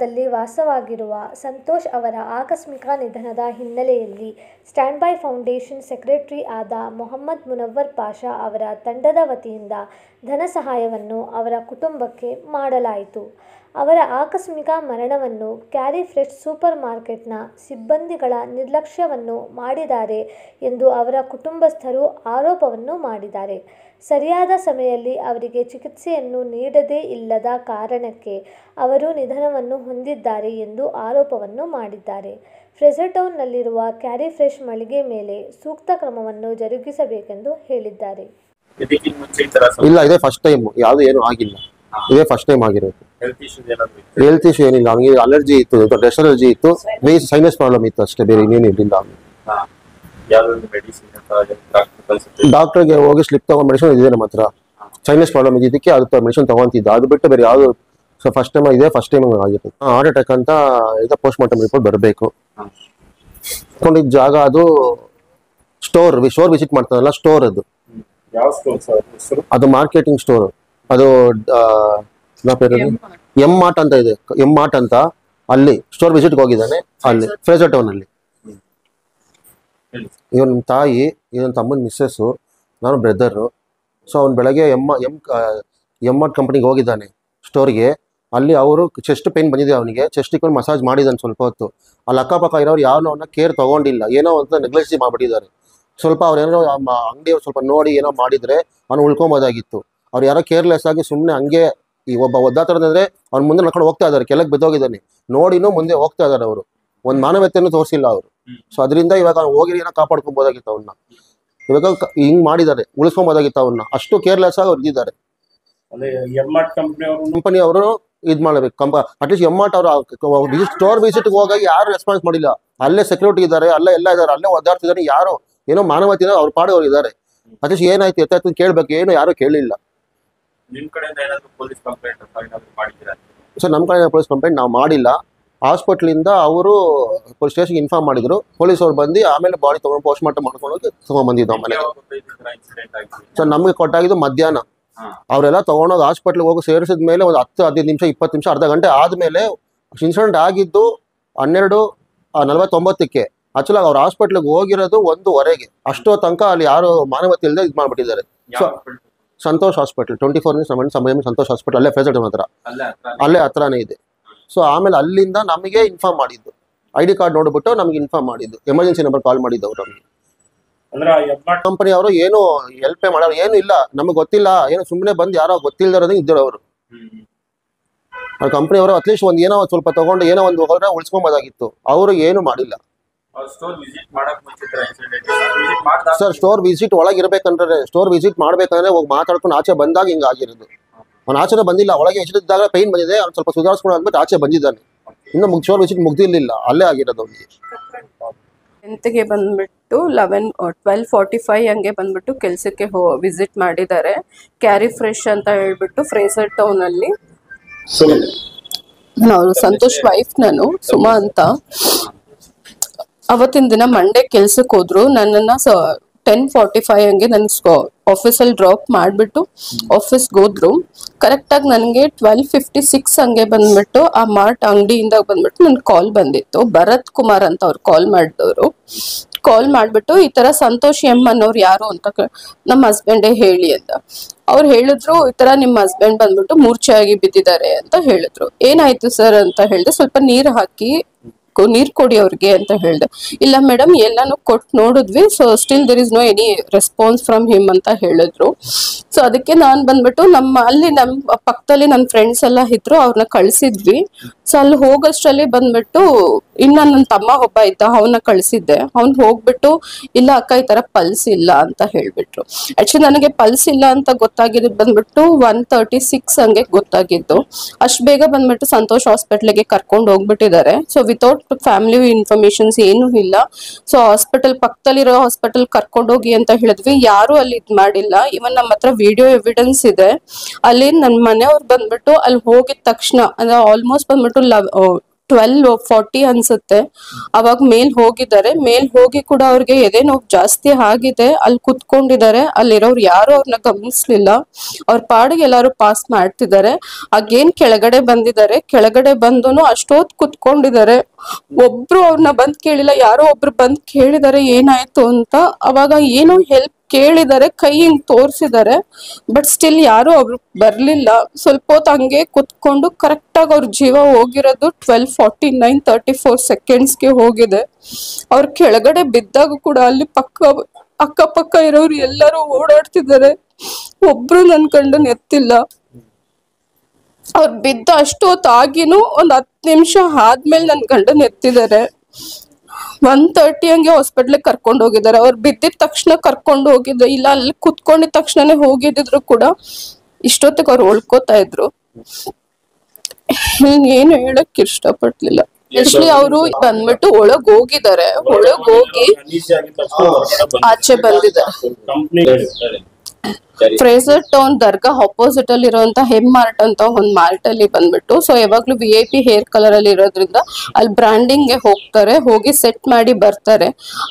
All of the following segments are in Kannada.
ಶಿವಮೊಗ್ಗದಲ್ಲಿ ವಾಸವಾಗಿರುವ ಸಂತೋಷ್ ಅವರ ಆಕಸ್ಮಿಕ ನಿಧನದ ಹಿನ್ನೆಲೆಯಲ್ಲಿ ಸ್ಟ್ಯಾಂಡ್ ಬೈ ಫೌಂಡೇಶನ್ ಸೆಕ್ರೆಟರಿ ಆದ ಮೊಹಮ್ಮದ್ ಮುನವ್ವರ್ ಪಾಷಾ ಅವರ ತಂಡದ ವತಿಯಿಂದ ಧನ ಸಹಾಯವನ್ನು ಅವರ ಕುಟುಂಬಕ್ಕೆ ಮಾಡಲಾಯಿತು. ಅವರ ಆಕಸ್ಮಿಕ ಮರಣವನ್ನು ಕ್ಯಾರಿ ಫ್ರೆಶ್ ಸೂಪರ್ ಮಾರ್ಕೆಟ್ನ ಸಿಬ್ಬಂದಿಗಳ ನಿರ್ಲಕ್ಷ್ಯವನ್ನು ಮಾಡಿದ್ದಾರೆ ಎಂದು ಅವರ ಕುಟುಂಬಸ್ಥರು ಆರೋಪವನ್ನು ಮಾಡಿದ್ದಾರೆ. ಸರಿಯಾದ ಸಮಯದಲ್ಲಿ ಅವರಿಗೆ ಚಿಕಿತ್ಸೆಯನ್ನು ನೀಡದೇ ಇಲ್ಲದ ಕಾರಣಕ್ಕೆ ಅವರು ನಿಧನವನ್ನು ಹೊಂದಿದ್ದಾರೆ ಎಂದು ಆರೋಪವನ್ನು ಮಾಡಿದ್ದಾರೆ. ಫ್ರೇಸರ್ಟೌನ್ನಲ್ಲಿರುವ ಕ್ಯಾರಿ ಫ್ರೆಶ್ ಮಳಿಗೆ ಮೇಲೆ ಸೂಕ್ತ ಕ್ರಮವನ್ನು ಜರುಗಿಸಬೇಕೆಂದು ಹೇಳಿದ್ದಾರೆ. ಇಲ್ಲ, ಇದೇ ಫಸ್ಟ್ ಟೈಮ್, ಯಾವುದು ಏನು ಆಗಿಲ್ಲ, ಇದೇ ಫಸ್ಟ್ ಟೈಮ್ ಆಗಿರೋದು. ಹೆಲ್ತ್ ಇಶ್ಯೂ ಏನಿಲ್ಲ, ಅವನಿಗೆ ಅಲರ್ಜಿ ಇತ್ತು, ಡಸ್ಟ್ ಅಲರ್ಜಿ ಇತ್ತು, ಸೈನಸ್ ಪ್ರಾಬ್ಲಮ್ ಇತ್ತು ಅಷ್ಟೇ, ಬೇರೆ ಇನ್ನೇನು ಇರಲಿಲ್ಲ. ಡಾಕ್ಟರ್ಗೆ ಹೋಗಿ ಸ್ಲಿಪ್ ತಗೊಂಡು ಮೆಡಿಸಿನ್ ಇದೆ ನಮ್ಮ ಹತ್ರ, ಸೈನಸ್ ಪ್ರಾಬ್ಲಮ್ ಇದಕ್ಕೆ ಅದು ಮೆಡಿಸಿನ್ ತಗೊಂತಿದ್ದ, ಅದು ಬಿಟ್ಟು ಬೇರೆ ಯಾವುದು ಫಸ್ಟ್ ಟೈಮ್ ಇದೆ, ಫಸ್ಟ್ ಟೈಮ್ ಆಗಿತ್ತು. ಹಾರ್ಟ್ ಅಟ್ಯಾಕ್ ಅಂತ ಇದು ಪೋಸ್ಟ್ ಮಾರ್ಟಮ್ ರಿಪೋರ್ಟ್ ಬರಬೇಕು. ಕೊಂಡಿದ್ದ ಜಾಗ ಅದು ಸ್ಟೋರ್ ವಿಸಿಟ್ ಮಾಡ್ತಾರಲ್ಲ, ಸ್ಟೋರ್ ಅದು ಮಾರ್ಕೆಟಿಂಗ್ ಸ್ಟೋರ್, ಅದು ಎಂ ಮಾರ್ಟ್ ಅಂತ ಇದೆ, ಎಂ ಮಾರ್ಟ್ ಅಂತ, ಅಲ್ಲಿ ಸ್ಟೋರ್ ವಿಸಿಟ್ಗೆ ಹೋಗಿದ್ದಾನೆ, ಅಲ್ಲಿ ಫ್ರೇಸರ್ ಟೌನ್ ಅಲ್ಲಿ. ಇವನ್ ತಾಯಿ, ಇವನ್ ತಮ್ಮನ ಮಿಸ್ಸಸ್ಸು, ನಾನು ಬ್ರದರು. ಸೊ ಅವ್ನು ಬೆಳಗ್ಗೆ ಎಂ ಮಾರ್ಟ್ ಕಂಪ್ನಿಗೆ ಹೋಗಿದ್ದಾನೆ ಸ್ಟೋರ್ಗೆ. ಅಲ್ಲಿ ಅವರು ಚೆಸ್ಟ್ ಪೇನ್ ಬಂದಿದೆ, ಅವನಿಗೆ ಚೆಸ್ಟ್ ಇಟ್ಕೊಂಡು ಮಸಾಜ್ ಮಾಡಿದ್ದಾನೆ ಸ್ವಲ್ಪ ಹೊತ್ತು. ಅಲ್ಲಿ ಅಕ್ಕಪಕ್ಕ ಇರೋರು ಯಾವನೋ ಅವನ್ನ ಕೇರ್ ತಗೊಂಡಿಲ್ಲ, ಏನೋ ಅಂತ ನೆಗ್ಲೆಕ್ಸಿ ಮಾಡಿಬಿಟ್ಟಿದ್ದಾರೆ. ಸ್ವಲ್ಪ ಅವ್ರು ಏನೋ ಅಂಗಡಿಯವ್ರು ಸ್ವಲ್ಪ ನೋಡಿ ಏನೋ ಮಾಡಿದ್ರೆ ಅವ್ನು ಉಳ್ಕೊಬೋದಾಗಿತ್ತು. ಅವ್ರು ಯಾರೋ ಕೇರ್ಲೆಸ್ ಆಗಿ ಸುಮ್ಮನೆ ಹಂಗೆ ಈ ಒಬ್ಬ ಒದ್ದಾತರಂದ್ರೆ ಅವ್ನ ಮುಂದೆ ನಡ್ಕೊಂಡು ಹೋಗ್ತಾ ಇದ್ದಾರೆ, ಕೆಳಗೆ ಬಿದ್ದೋಗಿದ್ದಾನೆ, ನೋಡಿನೂ ಮುಂದೆ ಹೋಗ್ತಾ ಇದ್ದಾರೆ. ಅವರು ಒಂದು ಮಾನವತೆಯನ್ನು ತೋರಿಸಿಲ್ಲ ಅವರು. ಸೊ ಅದರಿಂದ ಇವಾಗ ಹೋಗಿ ಏನೋ ಕಾಪಾಡ್ಕೊಬೋದಾಗಿತ್ತು ಅವನ್ನ. ಇವಾಗ ಹಿಂಗ್ ಮಾಡಿದ್ದಾರೆ, ಉಳಿಸ್ಕೊಬೋದಾಗಿತ್ತು ಅವನ್ನ, ಅಷ್ಟು ಕೇರ್ಲೆಸ್ ಆಗಿ ಅವ್ರು ಇದ್ದಾರೆ. ಕಂಪನಿ ಅವರು ಇದ್ ಮಾಡ್ಬೇಕು. ಅಟ್ಲೀಸ್ಟ್ ಎಂ ಮಾರ್ಟ್ ಅವರು ಸ್ಟೋರ್ ವಿಸಿಟ್ ಹೋಗಿ ಯಾರು ರೆಸ್ಪಾನ್ಸ್ ಮಾಡಿಲ್ಲ. ಅಲ್ಲೇ ಸೆಕ್ಯೂರಿಟಿ ಇದ್ದಾರೆ, ಅಲ್ಲೇ ಎಲ್ಲ ಇದ್ದಾರೆ, ಅಲ್ಲೇ ಒದ್ದಾಡ್ತಿದ್ದಾರೆ, ಯಾರು ಏನೋ ಮಾನವತೆ ಅವ್ರ ಪಾಡು ಅವ್ರು ಇದ್ದಾರೆ. ಅಟ್ಲೀಸ್ಟ್ ಏನಾಯ್ತು ಎತ್ತಾಯ್ತು ಕೇಳ್ಬೇಕು, ಏನು ಯಾರು ಕೇಳಿಲ್ಲ. ಸರ್ ನಮ್ಮ ಕಡೆ ಪೊಲೀಸ್ ಕಂಪ್ಲೇಂಟ್ ನಾವು ಮಾಡಿಲ್ಲ. ಹಾಸ್ಪಿಟ್ಲಿಂದ ಅವರು ಪೊಲೀಸ್ ಸ್ಟೇಷನ್ಗೆ ಇನ್ಫಾರ್ಮ್ ಮಾಡಿದ್ರು, ಪೊಲೀಸ್ ಅವ್ರು ಬಂದು ಆಮೇಲೆ ಬಾಡಿ ತಗೊಂಡು ಪೋಸ್ಟ್ ಮಾರ್ಟಮ್ ಮಾಡ್ಕೊಂಡು ತಗೊಂಡ್ಬಂದಿದ್ದು ಮನೆಗೆ. ಸರ್ ನಮಗೆ ಕೊಟ್ಟಾಗಿದ್ದು ಮಧ್ಯಾಹ್ನ. ಅವರೆಲ್ಲ ತಗೊಂಡೋಗಿ ಹಾಸ್ಪಿಟ್ಲಿಗೆ ಹೋಗಿ ಸೇರಿಸಿದ ಮೇಲೆ ಒಂದು 10-15 ನಿಮಿಷ 20 ನಿಮಿಷ ಅರ್ಧ ಗಂಟೆ ಆದಮೇಲೆ ಇನ್ಸಿಡೆಂಟ್ ಆಗಿದ್ದು 12:49ಕ್ಕೆ. ಆಕ್ಚುಲಾಗಿ ಅವ್ರು ಹಾಸ್ಪಿಟ್ಲಿಗೆ ಹೋಗಿರೋದು 1:15. ಅಷ್ಟೋ ತನಕ ಅಲ್ಲಿ ಯಾರು ಮಾನವತೆ ಇಲ್ಲದೆ ಇದು ಮಾಡಿಬಿಟ್ಟಿದ್ದಾರೆ. So Santosh hospital 24 Santosh hospital ಅಲ್ಲೇ ಫ್ರೇಸರ್ ಟೌನ್ ಹತ್ರ, ಅಲ್ಲೇ ಹತ್ರನೇ ಇದೆ. ಸೊ ಆಮೇಲೆ ಅಲ್ಲಿಂದ ನಮಗೆ ಇನ್ಫಾರ್ಮ್ ಮಾಡಿದ್ದು, ID ಕಾರ್ಡ್ ನೋಡ್ಬಿಟ್ಟು ನಮ್ಗೆ ಇನ್ಫಾರ್ಮ್ ಮಾಡಿದ್ದು, ಎಮರ್ಜೆನ್ಸಿ ನಂಬರ್ ಕಾಲ್ ಮಾಡಿದ್ದು ಅವರು. ನಮಗೆ ಕಂಪನಿ ಅವರು ಏನು ಹೆಲ್ಪೇ ಮಾಡೋರು ಏನು ಇಲ್ಲ, ನಮಗೆ ಗೊತ್ತಿಲ್ಲ, ಏನು ಸುಮ್ಮನೆ ಬಂದು ಯಾರೋ ಗೊತ್ತಿಲ್ಲದೆ ಇದ್ದರು ಅವರು. ಅವ್ರ ಕಂಪನಿ ಅವರು ಅಟ್ಲೀಸ್ಟ್ ಒಂದು ಏನೋ ಸ್ವಲ್ಪ ತಗೊಂಡು ಏನೋ ಒಂದು ಹೋದ್ರೆ ಉಳಿಸ್ಕೊಂಬೋದಾಗಿತ್ತು, ಅವರು ಏನು ಮಾಡಿಲ್ಲ. ಸರ್ ಸ್ಟೋರ್ ವಿಸಿಟ್ ಒಳಗಿರ್ಬೇಕಂದ್ರೆ, ಸ್ಟೋರ್ ವಿಸಿಟ್ ಮಾಡ್ಬೇಕಂದ್ರೆ ಹೋಗಿ ಮಾತಾಡ್ಕೊಂಡು ಆಚೆ ಬಂದಾಗ ಹಿಂಗ ಆಗಿರೋದು. ಅವ್ನು ಆಚೆನೇ ಬಂದಿಲ್ಲ, ಒಳಗೆ ಎಷ್ಟಿದ್ದಾಗ ಪೈನ್ ಬಂದಿದೆ, ಅವ್ನು ಸ್ವಲ್ಪ ಸುಧಾರಿಸ್ಕೊಂಡು ಅಂದ್ಬಿಟ್ಟು ಆಚೆ ಬಂದಿದ್ದಾನೆ. ಇನ್ನು ಸ್ಟೋರ್ ವಿಸಿಟ್ ಮುಗ್ದಿರ್ಲಿಲ್ಲ, ಅಲ್ಲೇ ಆಗಿರೋದು ಅವನಿಗೆ. 10ಗೆ ಬಂದ್ಬಿಟ್ಟು 12:45 ಹಂಗೆ ಬಂದ್ಬಿಟ್ಟು ಕೆಲ್ಸಕ್ಕೆ ವಿಸಿಟ್ ಮಾಡಿದ್ದಾರೆ. ಕ್ಯಾರಿ ಫ್ರೆಶ್ ಅಂತ ಹೇಳ್ಬಿಟ್ಟು ಫ್ರೇಸರ್ ಟೌನ್ ಅಲ್ಲಿ. ನಾವು ಸಂತೋಷ್ ವೈಫ್, ನಾನು ಸುಮಾ ಅಂತ. ಅವತ್ತಿನ ದಿನ ಮಂಡೇ ಕೆಲ್ಸಕ್ಕೆ ಹೋದ್ರು. ನನ್ನನ್ನ 10:45 ಹಂಗೆ ನನ್ನ ಆಫೀಸಲ್ಲಿ ಡ್ರಾಪ್ ಮಾಡಿಬಿಟ್ಟು ಆಫೀಸ್ಗೆ ಹೋದ್ರು. ಕರೆಕ್ಟಾಗಿ ನನಗೆ 12:56 ಹಂಗೆ ಬಂದ್ಬಿಟ್ಟು ಆ ಮಾರ್ಟ್ ಅಂಗಡಿಯಿಂದ ಬಂದ್ಬಿಟ್ಟು ನನ್ಗೆ ಕಾಲ್ ಬಂದಿತ್ತು. ಭರತ್ ಕುಮಾರ್ ಅಂತ ಅವ್ರು ಕಾಲ್ ಮಾಡಿದವರು. ಕಾಲ್ ಮಾಡಿಬಿಟ್ಟು ಈ ಥರ ಸಂತೋಷ್ ಎಂ ಅನ್ನೋರು ಯಾರು ಅಂತ ನಮ್ಮ ಹಸ್ಬೆಂಡೇ ಹೇಳಿ ಅಂತ. ಅವ್ರು ಹೇಳಿದ್ರು, ಈ ಥರ ನಿಮ್ಮ ಹಸ್ಬೆಂಡ್ ಬಂದ್ಬಿಟ್ಟು ಮೂರ್ಛೆಯಾಗಿ ಬಿದ್ದಿದ್ದಾರೆ ಅಂತ ಹೇಳಿದ್ರು. ಏನಾಯ್ತು ಸರ್ ಅಂತ ಹೇಳಿದೆ. ಸ್ವಲ್ಪ ನೀರು ಹಾಕಿ ನೀರ್ ಕೊಡಿ ಅವ್ರಿಗೆ ಅಂತ ಹೇಳ್ದೆ. ಇಲ್ಲ ಮೇಡಮ್ ಎಲ್ಲಾನು ಕೊಟ್ಟು ನೋಡಿದ್ವಿ, so still there is no any response from him ಅಂತ ಹೇಳಿದ್ರು. ಸೊ ಅದಕ್ಕೆ ನಾನ್ ಬಂದ್ಬಿಟ್ಟು ಅಲ್ಲಿ ನಮ್ಮ ಪಕ್ಕದಲ್ಲಿ ನನ್ನ ಫ್ರೆಂಡ್ಸ್ ಎಲ್ಲ ಇದ್ರು, ಅವ್ರನ್ನ ಕಳ್ಸಿದ್ವಿ. ಸೊ ಅಲ್ಲಿ ಹೋಗೋಷ್ಟ್ರಲ್ಲಿ ಬಂದ್ಬಿಟ್ಟು ಇನ್ನ ನನ್ನ ತಮ್ಮ ಒಬ್ಬ ಇದ್ದ, ಅವನ್ನ ಕಳ್ಸಿದ್ದೆ. ಅವ್ನ್ ಹೋಗ್ಬಿಟ್ಟು ಇಲ್ಲ ಅಕ್ಕ ಈ ತರ ಪಲ್ಸ್ ಇಲ್ಲ ಅಂತ ಹೇಳ್ಬಿಟ್ರು. ಆಕ್ಚುಲಿ ನನಗೆ ಪಲ್ಸ್ ಇಲ್ಲ ಅಂತ ಗೊತ್ತಾಗಿದ್ದು ಬಂದ್ಬಿಟ್ಟು 1:36 ಹಂಗೆ ಗೊತ್ತಾಗಿದ್ದು. ಅಷ್ಟ್ ಬೇಗ ಬಂದ್ಬಿಟ್ಟು ಸಂತೋಷ್ ಹಾಸ್ಪಿಟ್ಲಿಗೆ ಕರ್ಕೊಂಡು ಹೋಗ್ಬಿಟ್ಟಿದ್ದಾರೆ. ಸೊ ವಿತೌಟ್ ಫ್ಯಾಮಿಲಿ ಇನ್ಫಾರ್ಮೇಶನ್ಸ್ ಏನು ಇಲ್ಲ. ಸೊ ಹಾಸ್ಪಿಟಲ್ ಪಕ್ಕದಲ್ಲಿರೋ ಹಾಸ್ಪಿಟಲ್ ಕರ್ಕೊಂಡೋಗಿ ಅಂತ ಹೇಳಿದ್ವಿ, ಯಾರು ಅಲ್ಲಿ ಇದ್ ಮಾಡಿಲ್ಲ. ಇವನ್ ನಮ್ಮ ಹತ್ರ ವಿಡಿಯೋ ಎವಿಡೆನ್ಸ್ ಇದೆ. ಅಲ್ಲಿ ನನ್ನ ಮನೆಯವ್ರು ಬಂದ್ಬಿಟ್ಟು ಅಲ್ಲಿ ಹೋಗಿದ ತಕ್ಷಣ ಅಂದ್ರೆ ಆಲ್ಮೋಸ್ಟ್ ಬಂದ್ಬಿಟ್ಟು 12:40 ಅನ್ಸುತ್ತೆ. ಅವಾಗ ಮೇಲ್ ಹೋಗಿದ್ದಾರೆ. ಮೇಲ್ ಹೋಗಿ ಕೂಡ ಅವ್ರಿಗೆ ಎದೆ ನೋವು ಜಾಸ್ತಿ ಆಗಿದೆ. ಅಲ್ಲಿ ಕುತ್ಕೊಂಡಿದ್ದಾರೆ. ಅಲ್ಲಿರೋರು ಯಾರು ಅವ್ರನ್ನ ಗಮನಿಸ್ಲಿಲ್ಲ. ಅವ್ರ ಪಾಡಿಗೆ ಎಲ್ಲಾರು ಪಾಸ್ ಮಾಡ್ತಿದ್ದಾರೆ. ಆಗೇನ್ ಕೆಳಗಡೆ ಬಂದಿದ್ದಾರೆ. ಕೆಳಗಡೆ ಬಂದೂನು ಅಷ್ಟೊತ್ ಕುತ್ಕೊಂಡಿದ್ದಾರೆ. ಒಬ್ರು ಅವ್ರನ್ನ ಬಂದ್ ಕೇಳಿಲ್ಲ. ಯಾರೋ ಒಬ್ರು ಬಂದ್ ಕೇಳಿದಾರೆ ಏನಾಯ್ತು ಅಂತ. ಅವಾಗ ಏನೋ ಹೆಲ್ಪ್ ಕೇಳಿದ್ದಾರೆ, ಕೈ ಹಿಂಗ್ ತೋರ್ಸಿದ್ದಾರೆ. ಬಟ್ ಸ್ಟಿಲ್ ಯಾರು ಅವ್ರು ಬರ್ಲಿಲ್ಲ. ಸ್ವಲ್ಪ ಹೊತ್ತು ಹಂಗೆ ಕುತ್ಕೊಂಡು ಕರೆಕ್ಟ್ ಆಗಿ ಅವ್ರ ಜೀವ ಹೋಗಿರೋದು 12:49:34 ಹೋಗಿದೆ. ಅವ್ರ ಕೆಳಗಡೆ ಬಿದ್ದಾಗ ಕೂಡ ಅಲ್ಲಿ ಅಕ್ಕಪಕ್ಕ ಇರೋರು ಎಲ್ಲರೂ ಓಡಾಡ್ತಿದ್ದಾರೆ. ಒಬ್ರು ನನ್ ಗಂಡನ್ ಎತ್ತಿಲ್ಲ. ಅವ್ರು ಬಿದ್ದ ಅಷ್ಟು ಹೊತ್ತು ಆಗಿನೂ 10 ನಿಮಿಷ ಆದ್ಮೇಲೆ ನನ್ ಗಂಡನ್ ಎತ್ತಿದ್ದಾರೆ. 1:30 ಹಂಗೆ ಹಾಸ್ಪಿಟ್ಲಿಗೆ ಕರ್ಕೊಂಡು ಹೋಗಿದ್ದಾರೆ. ಅವ್ರು ಬಿದ್ದಿದ ತಕ್ಷಣ ಕರ್ಕೊಂಡು ಹೋಗಿದ್ದೆ, ಇಲ್ಲ ಅಲ್ಲಿ ಕುತ್ಕೊಂಡಿದ ತಕ್ಷಣನೇ ಹೋಗಿದ್ರು ಕೂಡ ಇಷ್ಟೊತ್ತಿಗೆ ಅವ್ರು ಉಳ್ಕೋತಾ ಇದ್ರು. ಏನು ಹೇಳಕ್ ಇಷ್ಟಪಡ್ಲಿಲ್ಲ. ಆಕ್ಚುಲಿ ಅವರು ಬಂದ್ಬಿಟ್ಟು ಒಳಗ್ ಹೋಗಿದ್ದಾರೆ. ಒಳಗ್ ಹೋಗಿ ಆಚೆ ಬಂದಿದ್ದಾರೆ. ಫ್ರೇಸರ್ ಟೌನ್ ದರ್ಗಾ ಅಪೋಸಿಟ್ ಅಲ್ಲಿ ಇರುವಂತ ಹೆಮ್ ಮಾರ್ಟ್ ಅಂತ ಒಂದ್ ಮಾರ್ಟ್ ಅಲ್ಲಿ ಬಂದ್ಬಿಟ್ಟು, ಸೊ ಯಾವಾಗ್ಲೂ VIP ಹೇರ್ ಕಲರ್ ಅಲ್ಲಿ ಇರೋದ್ರಿಂದ ಅಲ್ಲಿ ಬ್ರಾಂಡಿಂಗ್ ಗೆ ಹೋಗ್ತಾರೆ. ಹೋಗಿ ಸೆಟ್ ಮಾಡಿ ಬರ್ತಾರೆ.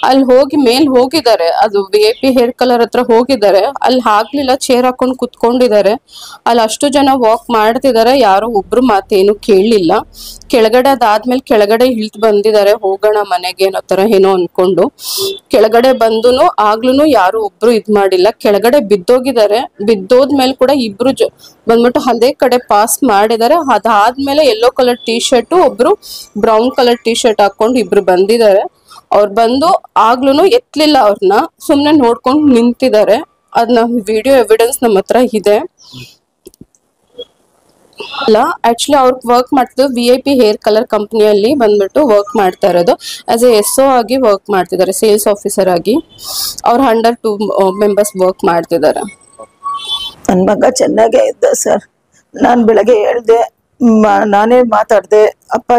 ಅಲ್ಲಿ ಹೋಗಿ ಮೇಲ್ ಹೋಗಿದ್ದಾರೆ. ಅದು VIP ಹೇರ್ ಕಲರ್ ಹತ್ರ ಹೋಗಿದ್ದಾರೆ. ಅಲ್ಲಿ ಆಗ್ಲಿಲ್ಲ, ಚೇರ್ ಹಾಕೊಂಡ್ ಕುತ್ಕೊಂಡಿದ್ದಾರೆ. ಅಲ್ಲಿ ಅಷ್ಟು ಜನ ವಾಕ್ ಮಾಡ್ತಿದ್ದಾರೆ. ಯಾರು ಒಬ್ರು ಮಾತೇನು ಕೇಳಲಿಲ್ಲ. ಕೆಳಗಡೆ ಅದಾದ್ಮೇಲೆ ಕೆಳಗಡೆ ಇಳ್ದು ಬಂದಿದ್ದಾರೆ. ಹೋಗೋಣ ಮನೆಗೆ ಅನ್ನೋ ತರ ಏನೋ ಅನ್ಕೊಂಡು ಕೆಳಗಡೆ ಬಂದುನು ಆಗ್ಲೂನು ಯಾರು ಒಬ್ರು ಇದ್ ಮಾಡಿಲ್ಲ. ಕೆಳಗಡೆ ಬಿದ್ದೋಗಿದ್ದಾರೆ. ಬಿದ್ದೋದ್ಮೇಲೆ ಕೂಡ ಇಬ್ರು ಬಂದ್ಬಿಟ್ಟು ಅದೇ ಕಡೆ ಪಾಸ್ ಮಾಡಿದ್ದಾರೆ. ಅದಾದ್ಮೇಲೆ ಯೆಲ್ಲೋ ಕಲರ್ ಟೀ ಶರ್ಟ್, ಒಬ್ರು ಬ್ರೌನ್ ಕಲರ್ ಟೀ ಶರ್ಟ್ ಹಾಕೊಂಡು ಇಬ್ರು ಬಂದಿದ್ದಾರೆ. ಅವ್ರು ಬಂದು ಆಗ್ಲೂನು ಎತ್ಲಿಲ್ಲ. ಅವ್ರನ್ನ ಸುಮ್ನೆ ನೋಡ್ಕೊಂಡು ನಿಂತಿದ್ದಾರೆ. ಅದ್ನ ವಿಡಿಯೋ ಎವಿಡೆನ್ಸ್ ನಮ್ಮ ಹತ್ರ ಇದೆ. ಅಲ್ಲ, ಆಕ್ಚುಲಿ ಅವ್ರು ವರ್ಕ್ ಮಾಡ್ತಿದ್ದು VIP ಹೇರ್ ಕಲರ್ ಕಂಪ್ನಿಯಲ್ಲಿ ಬಂದ್ಬಿಟ್ಟು ವರ್ಕ್ ಮಾಡ್ತಾ ಇರೋದು. ಆಸ್ ಎ SO ಆಗಿ ವರ್ಕ್ ಮಾಡ್ತಿದ್ದಾರೆ, ಸೇಲ್ಸ್ ಆಫೀಸರ್ ಆಗಿ. ಅವ್ರ ಅಂಡರ್ 2 ಮೆಂಬರ್ಸ್ ವರ್ಕ್ ಮಾಡ್ತಿದ್ದಾರೆ. ನನ್ನ ಮಗ ಚೆನ್ನಾಗೇ ಇದ್ದ ಸರ್. ನಾನು ಬೆಳಗ್ಗೆ ಹೇಳ್ದೆ, ನಾನೇ ಮಾತಾಡ್ದೆ. ಅಪ್ಪ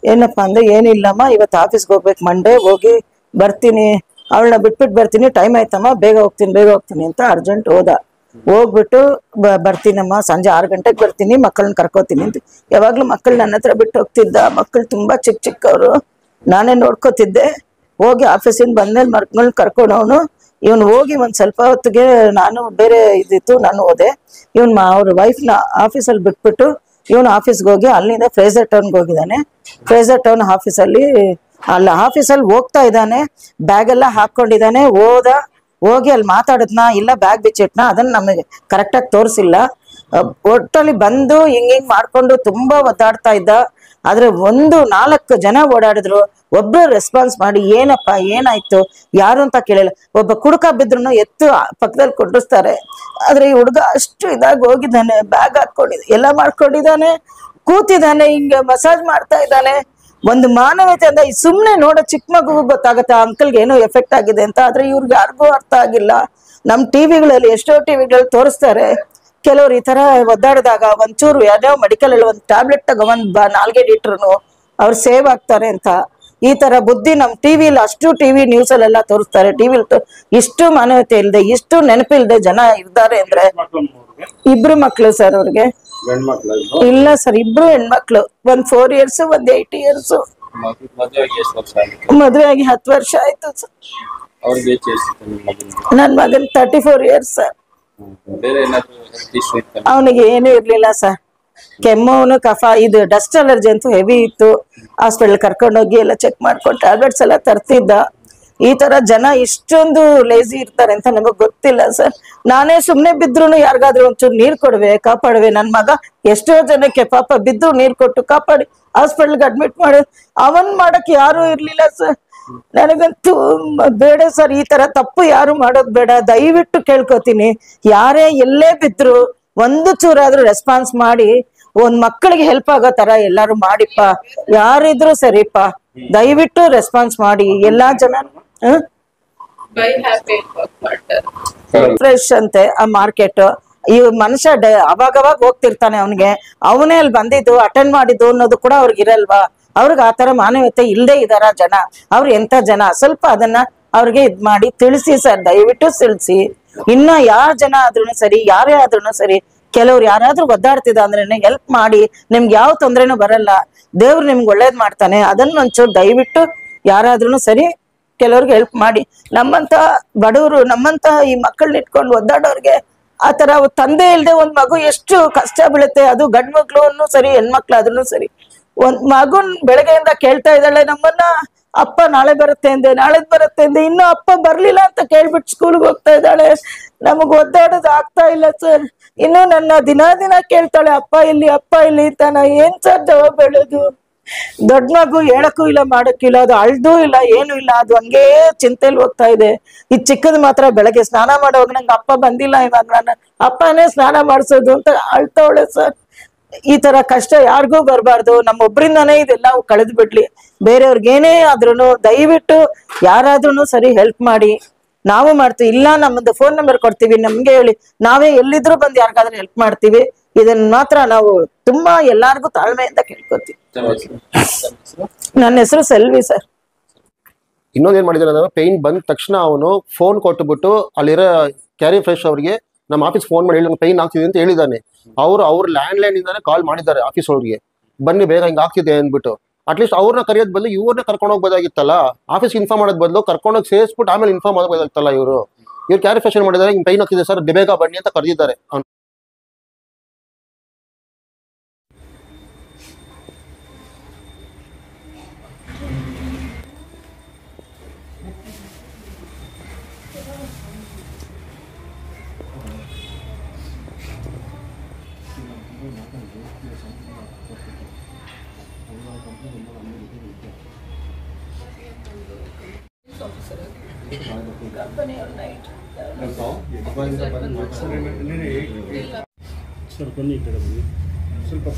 ಏನಪ್ಪ ಅಂದ್ರೆ, ಏನಿಲ್ಲಮ್ಮ ಇವತ್ತು ಆಫೀಸ್ಗೆ ಹೋಗ್ಬೇಕು, ಮಂಡೇ ಹೋಗಿ ಬರ್ತೀನಿ, ಅವಳನ್ನ ಬಿಟ್ಬಿಟ್ಟು ಬರ್ತೀನಿ, ಟೈಮ್ ಆಯ್ತಮ್ಮ, ಬೇಗ ಹೋಗ್ತೀನಿ ಅಂತ ಅರ್ಜೆಂಟ್ ಹೋದ. ಹೋಗ್ಬಿಟ್ಟು ಬರ್ತೀನಮ್ಮ, ಸಂಜೆ 6 ಗಂಟೆಗೆ ಬರ್ತೀನಿ, ಮಕ್ಕಳನ್ನ ಕರ್ಕೋತೀನಿ ಅಂತ. ಯಾವಾಗ್ಲೂ ಮಕ್ಕಳು ನನ್ನ ಹತ್ರ ಬಿಟ್ಟು ಹೋಗ್ತಿದ್ದ. ಮಕ್ಕಳು ತುಂಬಾ ಚಿಕ್ಕವರು, ನಾನೇ ನೋಡ್ಕೋತಿದ್ದೆ. ಹೋಗಿ ಆಫೀಸಿಂದ ಬಂದ್ಮೇಲೆ ಮಕ್ಕಳನ್ನ ಕರ್ಕೊಂಡವನು. ಇವನು ಹೋಗಿ ಒಂದ್ ಸ್ವಲ್ಪ ಹೊತ್ತಿಗೆ ನಾನು ಬೇರೆ ಇದ್ದಿತ್ತು, ನಾನು ಹೋದೆ. ಅವ್ರ ವೈಫ್ನ ಆಫೀಸಲ್ಲಿ ಬಿಟ್ಬಿಟ್ಟು ಇವನು ಆಫೀಸ್ಗೆ ಹೋಗಿ ಅಲ್ಲಿಂದ ಫ್ರೇಸರ್ ಟೌನ್ಗೆ ಹೋಗಿದ್ದಾನೆ. ಫ್ರೇಸರ್ ಟೌನ್ ಆಫೀಸಲ್ಲಿ ಹೋಗ್ತಾ ಇದ್ದಾನೆ. ಬ್ಯಾಗ್ ಎಲ್ಲ ಹಾಕೊಂಡಿದ್ದಾನೆ. ಹೋಗಿ ಅಲ್ಲಿ ಮಾತಾಡಿದ್ನ ಇಲ್ಲ ಬ್ಯಾಗ್ ಬಿಚ್ಚಿಟ್ನ, ಅದನ್ನ ನಮಗೆ ಕರೆಕ್ಟಾಗಿ ತೋರಿಸಿಲ್ಲ. ಒಟ್ಟಲ್ಲಿ ಬಂದು ಹಿಂಗ್ ಮಾಡ್ಕೊಂಡು ತುಂಬಾ ಒದ್ದಾಡ್ತಾ ಇದ್ದ. ಆದ್ರೆ 4 ಜನ ಓಡಾಡಿದ್ರು. ಒಬ್ರು ರೆಸ್ಪಾನ್ಸ್ ಮಾಡಿ ಏನಪ್ಪ ಏನಾಯ್ತು ಯಾರು ಅಂತ ಕೇಳಿಲ್ಲ. ಒಬ್ಬ ಕುಡುಕ ಬಿದ್ರು ಎತ್ತು ಪಕ್ಕದಲ್ಲಿ ಕುಂಡಿಸ್ತಾರೆ. ಆದ್ರೆ ಈ ಹುಡುಗ ಅಷ್ಟು ಇದಾಗಿ ಹೋಗಿದ್ದಾನೆ. ಬ್ಯಾಗ್ ಹಾಕೊಂಡಿದ್ದಾನೆ, ಎಲ್ಲ ಮಾಡ್ಕೊಂಡಿದ್ದಾನೆ, ಕೂತಿದ್ದಾನೆ, ಹಿಂಗ ಮಸಾಜ್ ಮಾಡ್ತಾ ಇದ್ದಾನೆ. ಒಂದು ಮಾನವತೆ ಅಂದ ಸುಮ್ನೆ ನೋಡೋ ಚಿಕ್ಕ ಮಗುಗೂ ಗೊತ್ತಾಗತ್ತೆ ಅಂಕಲ್ಗೆ ಏನೋ ಎಫೆಕ್ಟ್ ಆಗಿದೆ ಅಂತ. ಆದ್ರೆ ಇವ್ರಿಗೆ ಯಾರಿಗೂ ಅರ್ಥ ಆಗಿಲ್ಲ. ನಮ್ ಟಿವಿಗಳಲ್ಲಿ ಎಷ್ಟೋ ಟಿವಿಗಳಲ್ಲಿ ತೋರಿಸ್ತಾರೆ, ಕೆಲವ್ರು ಈ ತರ ಒದ್ದಾಡಿದಾಗ ಒಂಚೂರು ಯಾವ್ಯಾವ ಮೆಡಿಕಲ್ ಅಲ್ಲಿ ಒಂದು ಟ್ಯಾಬ್ಲೆಟ್ ತಗೊಂಡ್ ನಾಲ್ಗೆ ಇಟ್ರು ಅವ್ರು ಸೇವ್ ಆಗ್ತಾರೆ ಅಂತ. ಈ ತರ ಬುದ್ಧಿ ನಮ್ ಟಿವಿಲಿ ಅಷ್ಟು ಟಿವಿ ನ್ಯೂಸ್ ಅಲ್ಲೆಲ್ಲ ತೋರಿಸ್ತಾರೆ. ಟಿವಿಲಿ ಇಷ್ಟು ಮಾನವತೆ ಇಲ್ದೆ, ಇಷ್ಟು ನೆನಪಿಲ್ದೆ ಜನ ಇದ್ದಾರೆ ಅಂದ್ರೆ. 2 ಮಕ್ಳು ಸರ್ ಅವ್ರಿಗೆ. ಇಲ್ಲ ಸರ್, 2 ಹೆಣ್ಮಕ್ಳು. ಒಂದ್ 4 years, ಒಂದ್ 8 years. ಮದುವೆ ಆಗಿ 10 ವರ್ಷ ಆಯ್ತು ಸರ್. ನನ್ ಮಗನ್ 34 years ಸರ್. ಅವನಿಗೆ ಏನೂ ಇರ್ಲಿಲ್ಲ ಸರ್. ಕೆಮ್ಮು, ಕಫ, ಇದು ಡಸ್ಟ್ ಅಲರ್ಜಿ ಅಂತೂ ಹೆವಿ ಇತ್ತು. ಹಾಸ್ಪಿಟಲ್ ಕರ್ಕೊಂಡೋಗಿ ಎಲ್ಲ ಚೆಕ್ ಮಾಡ್ಕೊಂಡು ಟ್ಯಾಬ್ಲೆಟ್ಸ್ ಎಲ್ಲ ತರ್ತಿದ್ದ. ಈ ತರ ಜನ ಇಷ್ಟೊಂದು ಲೇಜಿ ಇರ್ತಾರೆ ಅಂತ ನಮಗ್ ಗೊತ್ತಿಲ್ಲ ಸರ್. ನಾನೇ ಸುಮ್ನೆ ಬಿದ್ರು ಯಾರಿಗಾದ್ರೂ ಒಂಚೂರು ನೀರ್ ಕೊಡುವೆ, ಕಾಪಾಡುವೆ. ನನ್ ಮಗ ಎಷ್ಟೋ ಜನಕ್ಕೆ ಪಾಪ ಬಿದ್ದು ನೀರ್ ಕೊಟ್ಟು ಕಾಪಾಡಿ ಹಾಸ್ಪಿಟಲ್ಗೆ ಅಡ್ಮಿಟ್ ಮಾಡಿ ಅವನ್ ಮಾಡಕ್ ಯಾರು ಇರ್ಲಿಲ್ಲ ಸರ್. ನನಗಂತೂ ಬೇಡ ಸರ್, ಈ ತರ ತಪ್ಪು ಯಾರು ಮಾಡೋದ್ ಬೇಡ. ದಯವಿಟ್ಟು ಕೇಳ್ಕೊತೀನಿ, ಯಾರೇ ಎಲ್ಲೇ ಬಿದ್ರು ಒಂದು ಚೂರಾದ್ರೂ ರೆಸ್ಪಾನ್ಸ್ ಮಾಡಿ ಒಂದ್ ಮಕ್ಕಳಿಗೆ ಹೆಲ್ಪ್ ಆಗೋ ತರ ಎಲ್ಲಾರು ಮಾಡಿಪ್ಪ. ಯಾರಿದ್ರು ಸರಿಪ್ಪ, ದಯವಿಟ್ಟು ರೆಸ್ಪಾನ್ಸ್ ಮಾಡಿ ಎಲ್ಲಾ ಜನ. ಫ್ರೆಶ್ ಅಂತೆ ಆ ಮಾರ್ಕೆಟ್. ಈ ಮನುಷ್ಯ ಅವಾಗವಾಗ ಹೋಗ್ತಿರ್ತಾನೆ. ಅವನೇ ಅಲ್ಲಿ ಬಂದಿದ್ದು ಅಟೆಂಡ್ ಮಾಡಿದ್ದು ಅನ್ನೋದು ಕೂಡ ಅವ್ರಿಗೆ ಇರಲ್ವಾ? ಅವ್ರಿಗೆ ಆತರ ಮಾನವೀಯತೆ ಇಲ್ಲದೆ ಇದಾರ ಜನ? ಅವ್ರು ಎಂತ ಜನ? ಸ್ವಲ್ಪ ಅದನ್ನ ಅವ್ರಿಗೆ ಇದ್ ಮಾಡಿ ತಿಳಿಸಿ ಸರ್, ದಯವಿಟ್ಟು ತಿಳಿಸಿ. ಇನ್ನ ಯಾರ ಜನ ಆದ್ರೂ ಸರಿ, ಯಾರೇ ಆದ್ರೂ ಸರಿ, ಕೆಲವ್ರು ಯಾರಾದ್ರೂ ಒದ್ದಾಡ್ತಿದ ಅಂದ್ರೆ ಹೆಲ್ಪ್ ಮಾಡಿ, ನಿಮ್ಗೆ ಯಾವ ತೊಂದ್ರೆನೂ ಬರಲ್ಲ, ದೇವ್ರು ನಿಮ್ಗೆ ಒಳ್ಳೇದ್ ಮಾಡ್ತಾನೆ. ಅದನ್ನ ಒಂಚೂರು ದಯವಿಟ್ಟು ಯಾರಾದ್ರೂ ಸರಿ ಕೆಲವ್ರಿಗೆ ಹೆಲ್ಪ್ ಮಾಡಿ. ನಮ್ಮಂತ ಬಡವರು, ನಮ್ಮಂತ ಈ ಮಕ್ಕಳನ್ನ ಇಟ್ಕೊಂಡು ಒದ್ದಾಡೋರ್ಗೆ ಆತರ ತಂದೆ ಇಲ್ದೆ ಒಂದ್ ಮಗು ಎಷ್ಟು ಕಷ್ಟ ಬೀಳುತ್ತೆ. ಅದು ಗಂಡ್ ಮಕ್ಳು ಸರಿ ಹೆಣ್ಮಕ್ಳಾದ್ರೂ ಸರಿ. ಒಂದ್ ಮಗುನ್ ಬೆಳಗ್ಗೆಯಿಂದ ಕೇಳ್ತಾ ಇದ್ದಾಳೆ ನಮ್ಮನ್ನ, ಅಪ್ಪ ನಾಳೆ ಬರುತ್ತೆ ಅಂದೆ, ನಾಳೆದ್ ಬರುತ್ತೆ ಅಂದೆ, ಇನ್ನು ಅಪ್ಪ ಬರ್ಲಿಲ್ಲ ಅಂತ ಕೇಳ್ಬಿಟ್ಟು ಸ್ಕೂಲ್ಗೆ ಹೋಗ್ತಾ ಇದ್ದಾಳೆ. ನಮಗ್ ಒದ್ದಾಡೋದು ಆಗ್ತಾ ಇಲ್ಲ ಸರ್. ಇನ್ನು ನನ್ನ ದಿನ ಕೇಳ್ತಾಳೆ ಅಪ್ಪ ಇಲ್ಲಿ ಅಂತ. ನಾ ಏನ್ ಸರ್ ಜವಾಬ್ ಹೇಳೋದು? ದೊಡ್ಡ ಮಗು ಹೇಳಕ್ಕೂ ಇಲ್ಲ ಮಾಡಕ್ಕಿಲ್ಲ, ಅದು ಅಳ್ದೂ ಇಲ್ಲ ಏನು ಇಲ್ಲ, ಅದು ಹಂಗೇ ಚಿಂತೆಲಿ ಹೋಗ್ತಾ ಇದೆ. ಈ ಚಿಕ್ಕದ್ ಮಾತ್ರ ಬೆಳಗ್ಗೆ ಸ್ನಾನ ಮಾಡೋವಾಗ ನಂಗೆ ಅಪ್ಪ ಬಂದಿಲ್ಲ, ಇವಾಗ ನಾನು ಅಪ್ಪನೇ ಸ್ನಾನ ಮಾಡಿಸೋದು ಅಂತ ಅಳ್ತಾವಳೆ ಸರ್. ಈ ತರ ಕಷ್ಟ ಯಾರಿಗೂ ಬರಬಾರ್ದು. ನಮ್ಮೊಬ್ರಿಂದಾನೇ ಇದೆಲ್ಲ ಕಳೆದು ಬಿಡ್ಲಿ. ಬೇರೆಯವ್ರಿಗೇನೇ ಆದ್ರೂ ದಯವಿಟ್ಟು ಯಾರಾದ್ರೂ ಸರಿ ಹೆಲ್ಪ್ ಮಾಡಿ. ನಾವು ಮಾಡ್ತೀವಿ, ಇಲ್ಲ ನಮ್ಮದು ಫೋನ್ ನಂಬರ್ ಕೊಡ್ತೀವಿ, ನಮ್ಗೆ ಹೇಳಿ, ನಾವೇ ಎಲ್ಲಿದ್ರು ಬಂದು ಯಾರಿಗಾದ್ರೂ ಹೆಲ್ಪ್ ಮಾಡ್ತೀವಿ. ಇದನ್ನ ಮಾತ್ರ ನಾವು ತುಂಬಾ ಎಲ್ಲಾರ್ಗು ತಾಳ್ಮೆಯಿಂದ ಕೇಳ್ಕೊತೀವಿ. ನನ್ನ ಹೆಸರು ಸೆಲ್ವಿ ಸರ್. ಇನ್ನೊಂದೇನ್ ಮಾಡಿದಾರೆ ಅಂದ್ರೆ, ಪೇಯ್ನ್ ಬಂದ ತಕ್ಷಣ ಅವನು ಫೋನ್ ಕೊಟ್ಟುಬಿಟ್ಟು ಅಲ್ಲಿರೋ ಕ್ಯಾರಿ ಫ್ರೆಶ್ ಅವ್ರಿಗೆ ನಮ್ಮ ಆಫೀಸ್ ಫೋನ್ ಮಾಡಿ ಹೇಳಿ ಪೇಯ್ನ್ ಆಗ್ತಿದೆ ಅಂತ ಹೇಳಿದ್ದಾನೆ. ಅವ್ರ ಲ್ಯಾಂಡ್ಲೈನ್ ಇಂದಾನೆ ಕಾಲ್ ಮಾಡಿದ್ದಾರೆ ಆಫೀಸ್ ಅವ್ರಿಗೆ, ಬನ್ನಿ ಬೇಗ ಹಿಂಗೆ ಆಗ್ತಿದೆ ಅಂದ್ಬಿಟ್ಟು. ಅಟ್ಲೀಸ್ಟ್ ಅವ್ರನ್ನ ಕರೆಯೋದ್ ಬದಲು ಇವ್ರನ್ನ ಕರ್ಕೊಂಡು ಹೋಗ್ಬೋದಾಗಿತ್ತಲ್ಲ. ಆಫೀಸ್ ಇನ್ಫಾರ್ಮ್ ಮಾಡೋದ್ ಬದಲು ಕರ್ಕೊಂಡೋಗಿ ಸೇರಿಸ್ಬಿಟ್ಟು ಆಮೇಲೆ ಇನ್ಫಾರ್ಮ್ ಮಾಡಬೇಕಾಗಿತ್ತಲ್ಲ. ಇವ್ರು ಕ್ಯಾರಿ ಫ್ರೆಶ್ ಮಾಡಿದ್ದಾರೆ, ಹಿಂಗೆ ಪೇಯ್ನ್ ಆಗ್ತಿದೆ ಸರ್, ಬೇಗ ಬನ್ನಿ ಅಂತ ಕರೆದಿದ್ದಾರೆ. ಸರ್ ಬನ್ನಿ ಈ ಕಡೆ ಬನ್ನಿ ಸ್ವಲ್ಪ.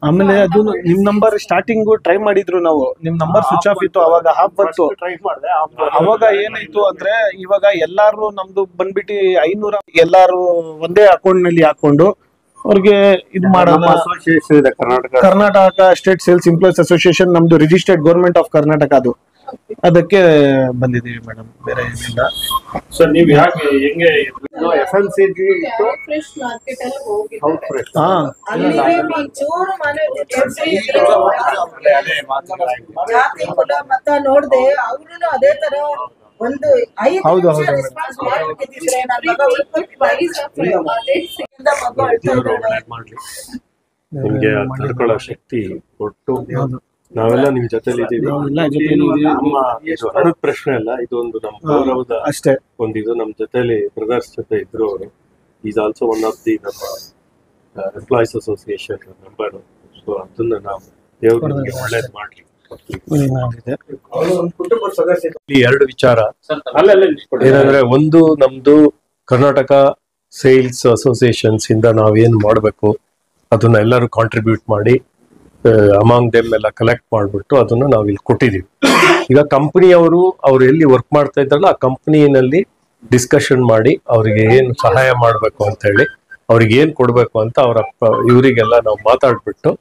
ಆಮೇಲೆ ಅದು ನಿಮ್ ನಂಬರ್ ಸ್ಟಾರ್ಟಿಂಗ್ ಟ್ರೈ ಮಾಡಿದ್ರು ನಾವು, ನಿಮ್ ನಂಬರ್ ಸ್ವಿಚ್ ಆಫ್ ಇತ್ತು, ಅವಾಗ ಹಾಫ್ ಬಂತು. ಅವಾಗ ಏನಾಯ್ತು ಅಂದ್ರೆ, ಇವಾಗ ಎಲ್ಲಾರು ನಮ್ದು ಬಂದ್ಬಿಟ್ಟು 500 ಎಲ್ಲಾರು ಒಂದೇ ಅಕೌಂಟ್ ನಲ್ಲಿ ಹಾಕೊಂಡು ಅವ್ರಿಗೆ ಇದು ಮಾಡೋಣ. Karnataka state sales employees association ನಮ್ದು ರಿಜಿಸ್ಟರ್ಡ್ ಗೌರ್ಮೆಂಟ್ ಆಫ್ ಕರ್ನಾಟಕ, ಅದಕ್ಕೆ ಬಂದಿದ್ದೀವಿ ಮೇಡಮ್, ಬೇರೆ ಏನಿಲ್ಲ. ಸರ್ ನೀವು ಯಾಕೆ ಹೆಂಗೆ FMCG ನೋಡ್ದೆ ಅವ್ರು ಅದೇ ತರ ಒಂದು ಹೌದು ನಿಮ್ಗೆ ತಡ್ಕೊಳ್ಳೋ ಶಕ್ತಿ ಕೊಟ್ಟು ನಾವೆಲ್ಲ ನಿಮ್ ಜೊತೆಲಿ ಇದೀವಿ. ನಮ್ಮ ಹಣದ ಪ್ರಶ್ನೆ ಅಲ್ಲ, ಇದೊಂದು ನಮ್ಮ ಗೌರವದ ಅಷ್ಟೇ. ಒಂದಿದು ನಮ್ ಜೊತೆಲಿ ಬ್ರದರ್ಸ್ ಜೊತೆ ಇದ್ರು ಅವರು. Is also one of the ನಮ್ಮ ಎಂಪ್ಲಾಯೀಸ್ ಅಸೋಸಿಯೇಷನ್ ಮೆಂಬರ್. ಸೊ ಅದನ್ನ ನಾವು ದೇವ್ರು ನಿಮ್ಗೆ ಒಳ್ಳೇದ್ ಮಾಡ್ಲಿ. ಈ 2 ವಿಚಾರ ಏನಂದ್ರೆ, ಒಂದು ನಮ್ದು ಕರ್ನಾಟಕ ಸೇಲ್ಸ್ ಅಸೋಸಿಯೇಷನ್ಸ್ ಇಂದ ನಾವೇನ್ ಮಾಡ್ಬೇಕು ಅದನ್ನ ಎಲ್ಲರೂ ಕಾಂಟ್ರಿಬ್ಯೂಟ್ ಮಾಡಿ ಅಮಾಂಗ್ ದೆಮ್ ಎಲ್ಲ ಕಲೆಕ್ಟ್ ಮಾಡ್ಬಿಟ್ಟು ಅದನ್ನ ನಾವು ಇಲ್ಲಿ ಕೊಟ್ಟಿದೀವಿ. ಈಗ ಕಂಪನಿಯವರು ಅವ್ರು ಎಲ್ಲಿ ವರ್ಕ್ ಮಾಡ್ತಾ ಇದ್ರಲ್ಲ ಆ ಕಂಪನಿನಲ್ಲಿ ಡಿಸ್ಕಷನ್ ಮಾಡಿ ಅವ್ರಿಗೆ ಏನು ಸಹಾಯ ಮಾಡ್ಬೇಕು ಅಂತ ಹೇಳಿ, ಅವ್ರಿಗೆ ಏನ್ ಕೊಡ್ಬೇಕು ಅಂತ ಅವರ ಇವರಿಗೆಲ್ಲ ನಾವು ಮಾತಾಡ್ಬಿಟ್ಟು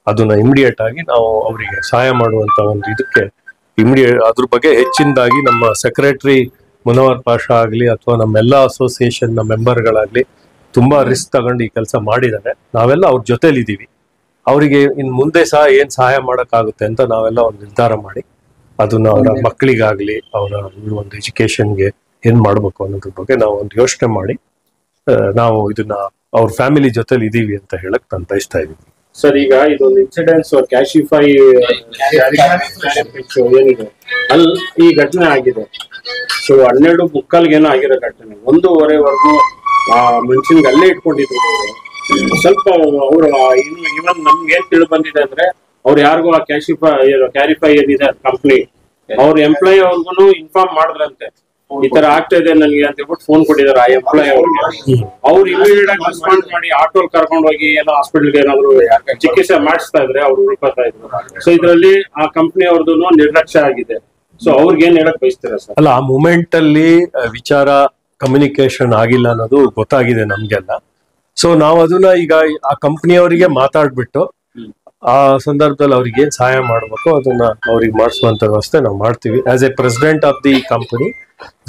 ಅದನ್ನ ಇಮಿಡಿಯೇಟ್ ಆಗಿ ನಾವು ಅವರಿಗೆ ಸಹಾಯ ಮಾಡುವಂತ ಒಂದು ಇದಕ್ಕೆ ಅದ್ರ ಬಗ್ಗೆ ಹೆಚ್ಚಿನದಾಗಿ ನಮ್ಮ ಸೆಕ್ರೆಟರಿ ಮುನವರ್ ಪಾಷಾ ಆಗ್ಲಿ ಅಥವಾ ನಮ್ಮೆಲ್ಲ ಅಸೋಸಿಯೇಷನ್ ನ ಮೆಂಬರ್ಗಳಾಗ್ಲಿ ತುಂಬಾ ರಿಸ್ಕ್ ತಗೊಂಡು ಈ ಕೆಲಸ ಮಾಡಿದ್ದಾರೆ. ನಾವೆಲ್ಲ ಅವ್ರ ಜೊತೆಲಿ ಇದೀವಿ. ಅವರಿಗೆ ಇನ್ ಮುಂದೆ ಸಹ ಏನ್ ಸಹಾಯ ಮಾಡಕ್ಕಾಗುತ್ತೆ ಅಂತ ನಾವೆಲ್ಲ ಒಂದು ನಿರ್ಧಾರ ಮಾಡಿ ಅದನ್ನ ಅವರ ಮಕ್ಕಳಿಗಾಗ್ಲಿ ಅವರ ಒಂದು ಎಜುಕೇಶನ್ಗೆ ಏನ್ ಮಾಡ್ಬೇಕು ಅನ್ನೋದ್ರ ಬಗ್ಗೆ ನಾವು ಒಂದು ಯೋಚನೆ ಮಾಡಿ ನಾವು ಇದನ್ನ ಅವ್ರ ಫ್ಯಾಮಿಲಿ ಜೊತೆಲಿ ಇದೀವಿ ಅಂತ ಹೇಳಕ್ ನಾನು ಬಯಸ್ತಾ ಇದ್ದೀನಿ. ಸರ್, ಈಗ ಇದೊಂದು ಇನ್ಸಿಡೆನ್ಸ್ ಕ್ಯಾಶಿಫೈ ಏನಿದೆ ಅಲ್ಲಿ ಈ ಘಟನೆ ಆಗಿದೆ. ಸೊ 12:45 ಏನೋ ಆಗಿರೋ ಘಟನೆ, 1:15ವರೆಗೂ ಆ ಮನುಷ್ಯನ್ಗೆ ಅಲ್ಲೇ ಇಟ್ಕೊಂಡಿದ್ರು. ಸ್ವಲ್ಪ ಅವರು ಇವನ್ ನಮ್ಗೆ ಏನ್ ತಿಳಿ ಬಂದಿದೆ ಅಂದ್ರೆ, ಅವ್ರು ಯಾರಿಗೂ ಆ ಕ್ಯಾರಿಫೈ ಏನಿದೆ ಕಂಪ್ನಿ ಅವ್ರ ಎಂಪ್ಲಾಯಿ ಅವ್ರಿಗೂ ಇನ್ಫಾರ್ಮ್ ಮಾಡಿದ್ರಂತೆ, ಈ ತರ ಆಗ್ತಾ ಇದೆ ನನಗೆ ಅಂತ ಹೇಳ್ಬಿಟ್ಟು ಫೋನ್ ಕೊಟ್ಟಿದ್ದಾರೆ ಆ ಎಂಪ್ಲಾಯಿ ಅವ್ರಿಗೆ. ಅವ್ರು ಇಮಿಡಿಯೇಟ್ ಆಗಿ ರೆಸ್ಪಾಂಡ್ ಮಾಡಿ ಆಟೋಲ್ ಕರ್ಕೊಂಡು ಹೋಗಿ ಏನೋ ಹಾಸ್ಪಿಟಲ್ಗೆ ಏನಾದ್ರು ಚಿಕಿತ್ಸೆ ಮಾಡಿಸ್ತಾ ಇದ್ರೆ ಅವ್ರು ಉಳ್ಕೊತಾ ಇದ್ರು. ಸೊ ಇದ್ರಲ್ಲಿ ಆ ಕಂಪ್ನಿ ಅವ್ರದ್ದು ನಿರ್ಲಕ್ಷ್ಯ ಆಗಿದೆ. ಸೊ ಅವ್ರಿಗೆ ಏನ್ ಹೇಳಕ್ ಬಯಸ್ತೀರಾ ಸರ್? ಅಲ್ಲ, ಆ ಮೂಮೆಂಟ್ ಅಲ್ಲಿ ವಿಚಾರ ಕಮ್ಯುನಿಕೇಶನ್ ಆಗಿಲ್ಲ ಅನ್ನೋದು ಗೊತ್ತಾಗಿದೆ ನಮ್ಗೆಲ್ಲ. ಸೊ ನಾವು ಅದನ್ನ ಈಗ ಆ ಕಂಪ್ನಿಯವರಿಗೆ ಮಾತಾಡ್ಬಿಟ್ಟು ಆ ಸಂದರ್ಭದಲ್ಲಿ ಅವ್ರಿಗೆ ಏನ್ ಸಹಾಯ ಮಾಡ್ಬೇಕು ಅದನ್ನ ಅವ್ರಿಗೆ ಮಾಡಿಸುವಂತ ವ್ಯವಸ್ಥೆ ನಾವು ಮಾಡ್ತೀವಿ. As a president of the company,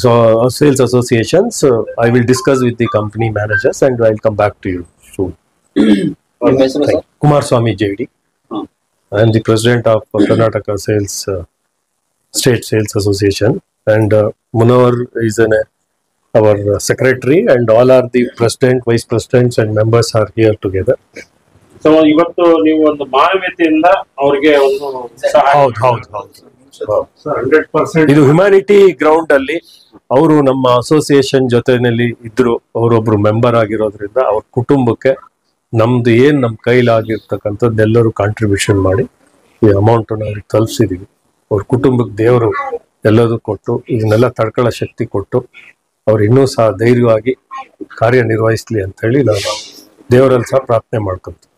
so sales associations, I will discuss with the company managers and I will come back to you soon. Kumaraswamy JD. I am the president of Karnataka State Sales Association, and Munawar is our secretary, and all are the president, vice presidents, and members are here together. So ಇವತ್ತು ನೀವು ಒಂದು ಮಾನವೀಯತೆಯಿಂದ ಅವರಿಗೆ ಒಂದು ಹೌದು 100% ಇದು ಹ್ಯುಮ್ಯಾನಿಟಿ ಗ್ರೌಂಡ್ ಅಲ್ಲಿ ಅವರು ನಮ್ಮ ಅಸೋಸಿಯೇಷನ್ ಜೊತೆನಲ್ಲಿ ಇದ್ರು. ಅವರೊಬ್ರು ಮೆಂಬರ್ ಆಗಿರೋದ್ರಿಂದ ಅವ್ರ ಕುಟುಂಬಕ್ಕೆ ನಮ್ದು ಏನ್ ನಮ್ ಕೈಲಾಗಿರ್ತಕ್ಕಂಥದ್ದು ಎಲ್ಲರೂ ಕಾಂಟ್ರಿಬ್ಯೂಷನ್ ಮಾಡಿ ಈ ಅಮೌಂಟ್ ಅವ್ರಿಗೆ ತಲುಪಿಸಿದೀವಿ. ಅವ್ರ ಕುಟುಂಬಕ್ಕೆ ದೇವರು ಎಲ್ಲದೂ ಕೊಟ್ಟು ಇದನ್ನೆಲ್ಲ ತಡ್ಕೊಳ್ಳೋ ಶಕ್ತಿ ಕೊಟ್ಟು ಅವ್ರು ಇನ್ನೂ ಸಹ ಧೈರ್ಯವಾಗಿ ಕಾರ್ಯನಿರ್ವಹಿಸ್ಲಿ ಅಂತ ಹೇಳಿ ನಾನು ದೇವರಲ್ಲಿ ಸಹ ಪ್ರಾರ್ಥನೆ ಮಾಡ್ಕೊಂತೀನಿ.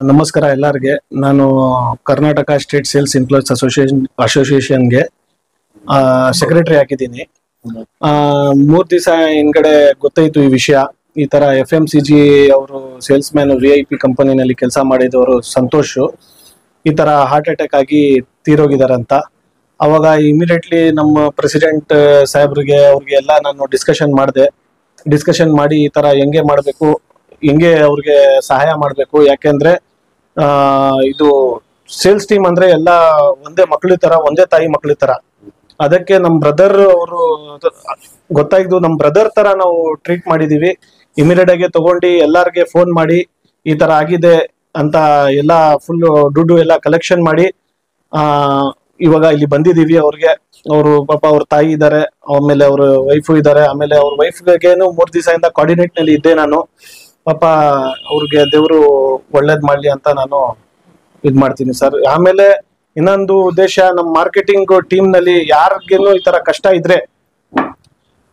ನಮಸ್ಕಾರ ಎಲ್ಲರಿಗೆ. ನಾನು ಕರ್ನಾಟಕ ಸ್ಟೇಟ್ ಸೇಲ್ಸ್ ಎಂಪ್ಲಾಯೀಸ್ ಅಸೋಸಿಯೇಷನ್ಗೆ ಸೆಕ್ರೆಟರಿ ಆಗಿದ್ದೀನಿ. 3 ದಿವಸ ಹಿಂದ್ಗಡೆ ಗೊತ್ತಾಯ್ತು ಈ ವಿಷಯ. ಈ ತರ FMCG ಅವರು ಸೇಲ್ಸ್ ಮ್ಯಾನ್ VIP ಕಂಪನಿನಲ್ಲಿ ಕೆಲಸ ಮಾಡಿದವರು ಸಂತೋಷ್ ಈ ತರ ಹಾರ್ಟ್ ಅಟ್ಯಾಕ್ ಆಗಿ ತೀರೋಗಿದಾರಂತ. ಅವಾಗ ಇಮಿಡಿಯೇಟ್ಲಿ ನಮ್ಮ ಪ್ರೆಸಿಡೆಂಟ್ ಸಾಹೇಬ್ರಿಗೆ ಅವ್ರಿಗೆ ಎಲ್ಲ ನಾನು ಡಿಸ್ಕಷನ್ ಮಾಡಿ ಈ ತರ ಹೆಂಗೆ ಮಾಡಬೇಕು, ಹೆಂಗೆ ಅವ್ರಿಗೆ ಸಹಾಯ ಮಾಡಬೇಕು. ಯಾಕೆಂದ್ರೆ ಇದು ಸೇಲ್ಸ್ ಟೀಮ್ ಅಂದ್ರೆ ಎಲ್ಲ ಒಂದೇ ಮಕ್ಕಳ ತರ, ಒಂದೇ ತಾಯಿ ಮಕ್ಕಳ ತರ. ಅದಕ್ಕೆ ನಮ್ ಬ್ರದರ್ ಅವರು ಗೊತ್ತಾಯ್ತು, ನಮ್ ಬ್ರದರ್ ತರ ನಾವು ಟ್ರೀಟ್ ಮಾಡಿದೀವಿ. ಇಮಿಡಿಯೇಟ್ ಆಗಿ ತಗೊಂಡು ಎಲ್ಲಾರ್ಗೆ ಫೋನ್ ಮಾಡಿ ಈ ತರ ಆಗಿದೆ ಅಂತ ಎಲ್ಲ ಫುಲ್ ದುಡ್ಡು ಎಲ್ಲ ಕಲೆಕ್ಷನ್ ಮಾಡಿ ಇವಾಗ ಇಲ್ಲಿ ಬಂದಿದೀವಿ. ಅವರು ಪಾಪ ಅವ್ರ ತಾಯಿ ಇದ್ದಾರೆ, ಆಮೇಲೆ ಅವ್ರ ವೈಫು ಇದ್ದಾರೆ. ಆಮೇಲೆ ಅವ್ರ ವೈಫ್ಗೇನು 3 ದಿವಸದಿಂದ ಕೋಆರ್ಡಿನೇಟ್ ನಲ್ಲಿ ಇದ್ದೆ ನಾನು. ಪಾಪ ಅವ್ರಿಗೆ ದೇವರು ಒಳ್ಳೇದ್ ಮಾಡ್ಲಿ ಅಂತ ನಾನು ಇದ್ ಮಾಡ್ತೀನಿ ಸರ್. ಆಮೇಲೆ ಇನ್ನೊಂದು ಉದ್ದೇಶ, ನಮ್ಮ ಮಾರ್ಕೆಟಿಂಗ್ ಟೀಮ್ ನಲ್ಲಿ ಯಾರಿಗೇನು ಈ ತರ ಕಷ್ಟ ಇದ್ರೆ,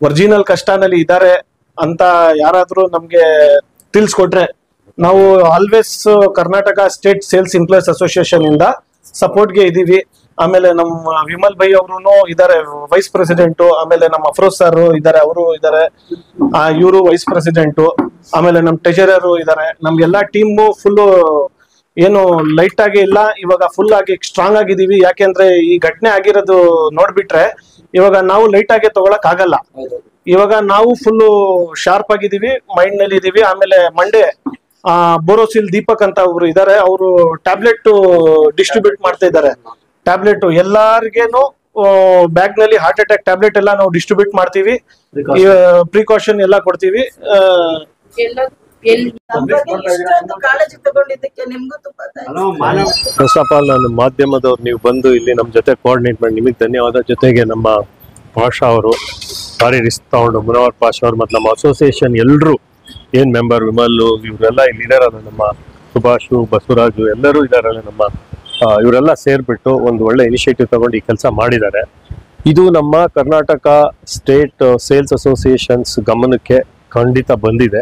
ಒರಿಜಿನಲ್ ಕಷ್ಟನಲ್ಲಿ ಇದ್ದಾರೆ ಅಂತ ಯಾರಾದ್ರೂ ನಮ್ಗೆ ತಿಳಿಸ್ಕೊಟ್ರೆ ನಾವು always Karnataka state sales employees association ಇಂದ ಸಪೋರ್ಟ್ಗೆ ಇದೀವಿ. ಆಮೇಲೆ ನಮ್ಮ ವಿಮಲ್ ಭೈ ಅವರು ಇದಾರೆ ವೈಸ್ ಪ್ರೆಸಿಡೆಂಟ್. ಆಮೇಲೆ ನಮ್ಮ ಅಫ್ರೋಜ್ ಸರ್ ಇದಾರೆ, ಅವರು ಇದಾರೆ, ಇವರು ವೈಸ್ ಪ್ರೆಸಿಡೆಂಟ್. ಆಮೇಲೆ ನಮ್ಮ ಟ್ರೆಜರರ್ ಇದಾರೆ. ನಮ್ಗೆಲ್ಲಾ ಟೀಮ್ ಫುಲ್ ಏನು ಲೈಟ್ ಆಗಿ ಇಲ್ಲ, ಇವಾಗ ಫುಲ್ ಆಗಿ ಸ್ಟ್ರಾಂಗ್ ಆಗಿದೀವಿ. ಯಾಕೆಂದ್ರೆ ಈ ಘಟನೆ ಆಗಿರೋದು ನೋಡ್ಬಿಟ್ರೆ ಇವಾಗ ನಾವು ಲೈಟ್ ಆಗಿ ತಗೊಳಕ್ ಆಗಲ್ಲ. ಇವಾಗ ನಾವು ಫುಲ್ ಶಾರ್ಪ್ ಆಗಿದೀವಿ, ಮೈಂಡ್ ನಲ್ಲಿ ಇದೀವಿ. ಆಮೇಲೆ ಮಂಡೇ ಬೋರೋಸಿಲ್ ದೀಪಕ್ ಅಂತ ಒಬ್ರು ಇದಾರೆ, ಅವರು ಟ್ಯಾಬ್ಲೆಟ್ ಡಿಸ್ಟ್ರಿಬ್ಯೂಟ್ ಮಾಡ್ತಾ ಇದ್ದಾರೆ. ಟ್ಯಾಬ್ಲೆಟ್ ಎಲ್ಲಾರ್ಗೇನು ಬ್ಯಾಗ್ ನಲ್ಲಿ ಹಾರ್ಟ್ ಅಟ್ಯಾಕ್ ಟ್ಯಾಬ್ಲೆಟ್ ಎಲ್ಲ ನಾವು ಡಿಸ್ಟ್ರಿಬ್ಯೂಟ್ ಮಾಡ್ತೀವಿ, ಪ್ರಿಕಾಷನ್ ಎಲ್ಲ ಕೊಡ್ತೀವಿ. ಫಸ್ಟ್ ಆಫ್ ಆಲ್ ನಾನು ಮಾಧ್ಯಮದವ್ರು ನೀವು ಬಂದು ಇಲ್ಲಿ ನಮ್ಮ ಜೊತೆ ಕೋಆರ್ಡಿನೇಟ್ ಮಾಡಿ ನಿಮಗೆ ಧನ್ಯವಾದ. ಜೊತೆಗೆ ನಮ್ಮ ಪಾಷಾ ಅವರು ಭಾರಿ ರಿಸ್ಕ್ ತಗೊಂಡು, ಮುನವರ್ ಪಾಷಾ ಅವರು ಮತ್ತು ನಮ್ಮ ಅಸೋಸಿಯೇಷನ್ ಎಲ್ಲರೂ ಏನ್ ಮೆಂಬರ್ ವಿಮಲ್ ಇವರೆಲ್ಲ ಇಲ್ಲಿ ಇದಾರಲ್ಲ, ನಮ್ಮ ಸುಭಾಷು ಬಸವರಾಜು ಎಲ್ಲರೂ ಇದಾರಲ್ಲ, ನಮ್ಮ ಇವರೆಲ್ಲ ಸೇರ್ಬಿಟ್ಟು ಒಂದು ಒಳ್ಳೆ ಇನಿಷಿಯೇಟಿವ್ ತಗೊಂಡು ಈ ಕೆಲಸ ಮಾಡಿದ್ದಾರೆ. ಇದು ನಮ್ಮ ಕರ್ನಾಟಕ ಸ್ಟೇಟ್ ಸೇಲ್ಸ್ ಅಸೋಸಿಯೇಷನ್ಸ್ ಗಮನಕ್ಕೆ ಖಂಡಿತ ಬಂದಿದೆ.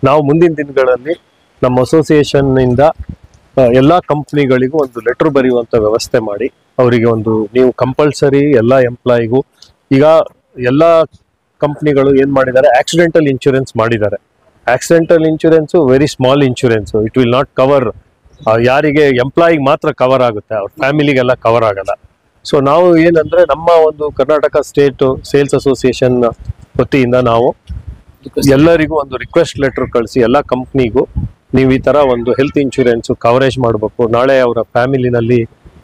ನಾವು ಮುಂದಿನ ದಿನಗಳಲ್ಲಿ ನಮ್ಮ ಅಸೋಸಿಯೇಷನ್ ಇಂದ ಎಲ್ಲ ಕಂಪ್ನಿಗಳಿಗೂ ಒಂದು ಲೆಟರ್ ಬರೆಯುವಂತ ವ್ಯವಸ್ಥೆ ಮಾಡಿ ಅವರಿಗೆ ಒಂದು, ನೀವು ಕಂಪಲ್ಸರಿ ಎಲ್ಲ ಎಂಪ್ಲಾಯಿಗೂ, ಈಗ ಎಲ್ಲ ಕಂಪ್ನಿಗಳು ಏನ್ ಮಾಡಿದ್ದಾರೆ, ಆಕ್ಸಿಡೆಂಟಲ್ ಇನ್ಶೂರೆನ್ಸ್ ಮಾಡಿದ್ದಾರೆ. Accidental insurance very small insurance, it will not cover, ಯಾರಿಗೆ ಎಂಪ್ಲಾಯಿಗೆ ಮಾತ್ರ ಕವರ್ ಆಗುತ್ತೆ, ಅವ್ರ ಫ್ಯಾಮಿಲಿಗೆಲ್ಲ ಕವರ್ ಆಗಲ್ಲ. ಸೊ ನಾವು ಏನಂದ್ರೆ ನಮ್ಮ ಒಂದು ಕರ್ನಾಟಕ ಸ್ಟೇಟ್ ಸೇಲ್ಸ್ ಅಸೋಸಿಯೇಷನ್ ವತಿಯಿಂದ ನಾವು ಎಲ್ಲರಿಗೂ ಒಂದು ರಿಕ್ವೆಸ್ಟ್ ಲೆಟರ್ ಕಳಿಸಿ, ಎಲ್ಲ ಕಂಪ್ನಿಗೂ ನೀವು ಈ ತರ ಒಂದು ಹೆಲ್ತ್ ಇನ್ಶೂರೆನ್ಸ್ ಕವರೇಜ್ ಮಾಡಬೇಕು. ನಾಳೆ ಅವರ ಫ್ಯಾಮಿಲಿನಲ್ಲಿ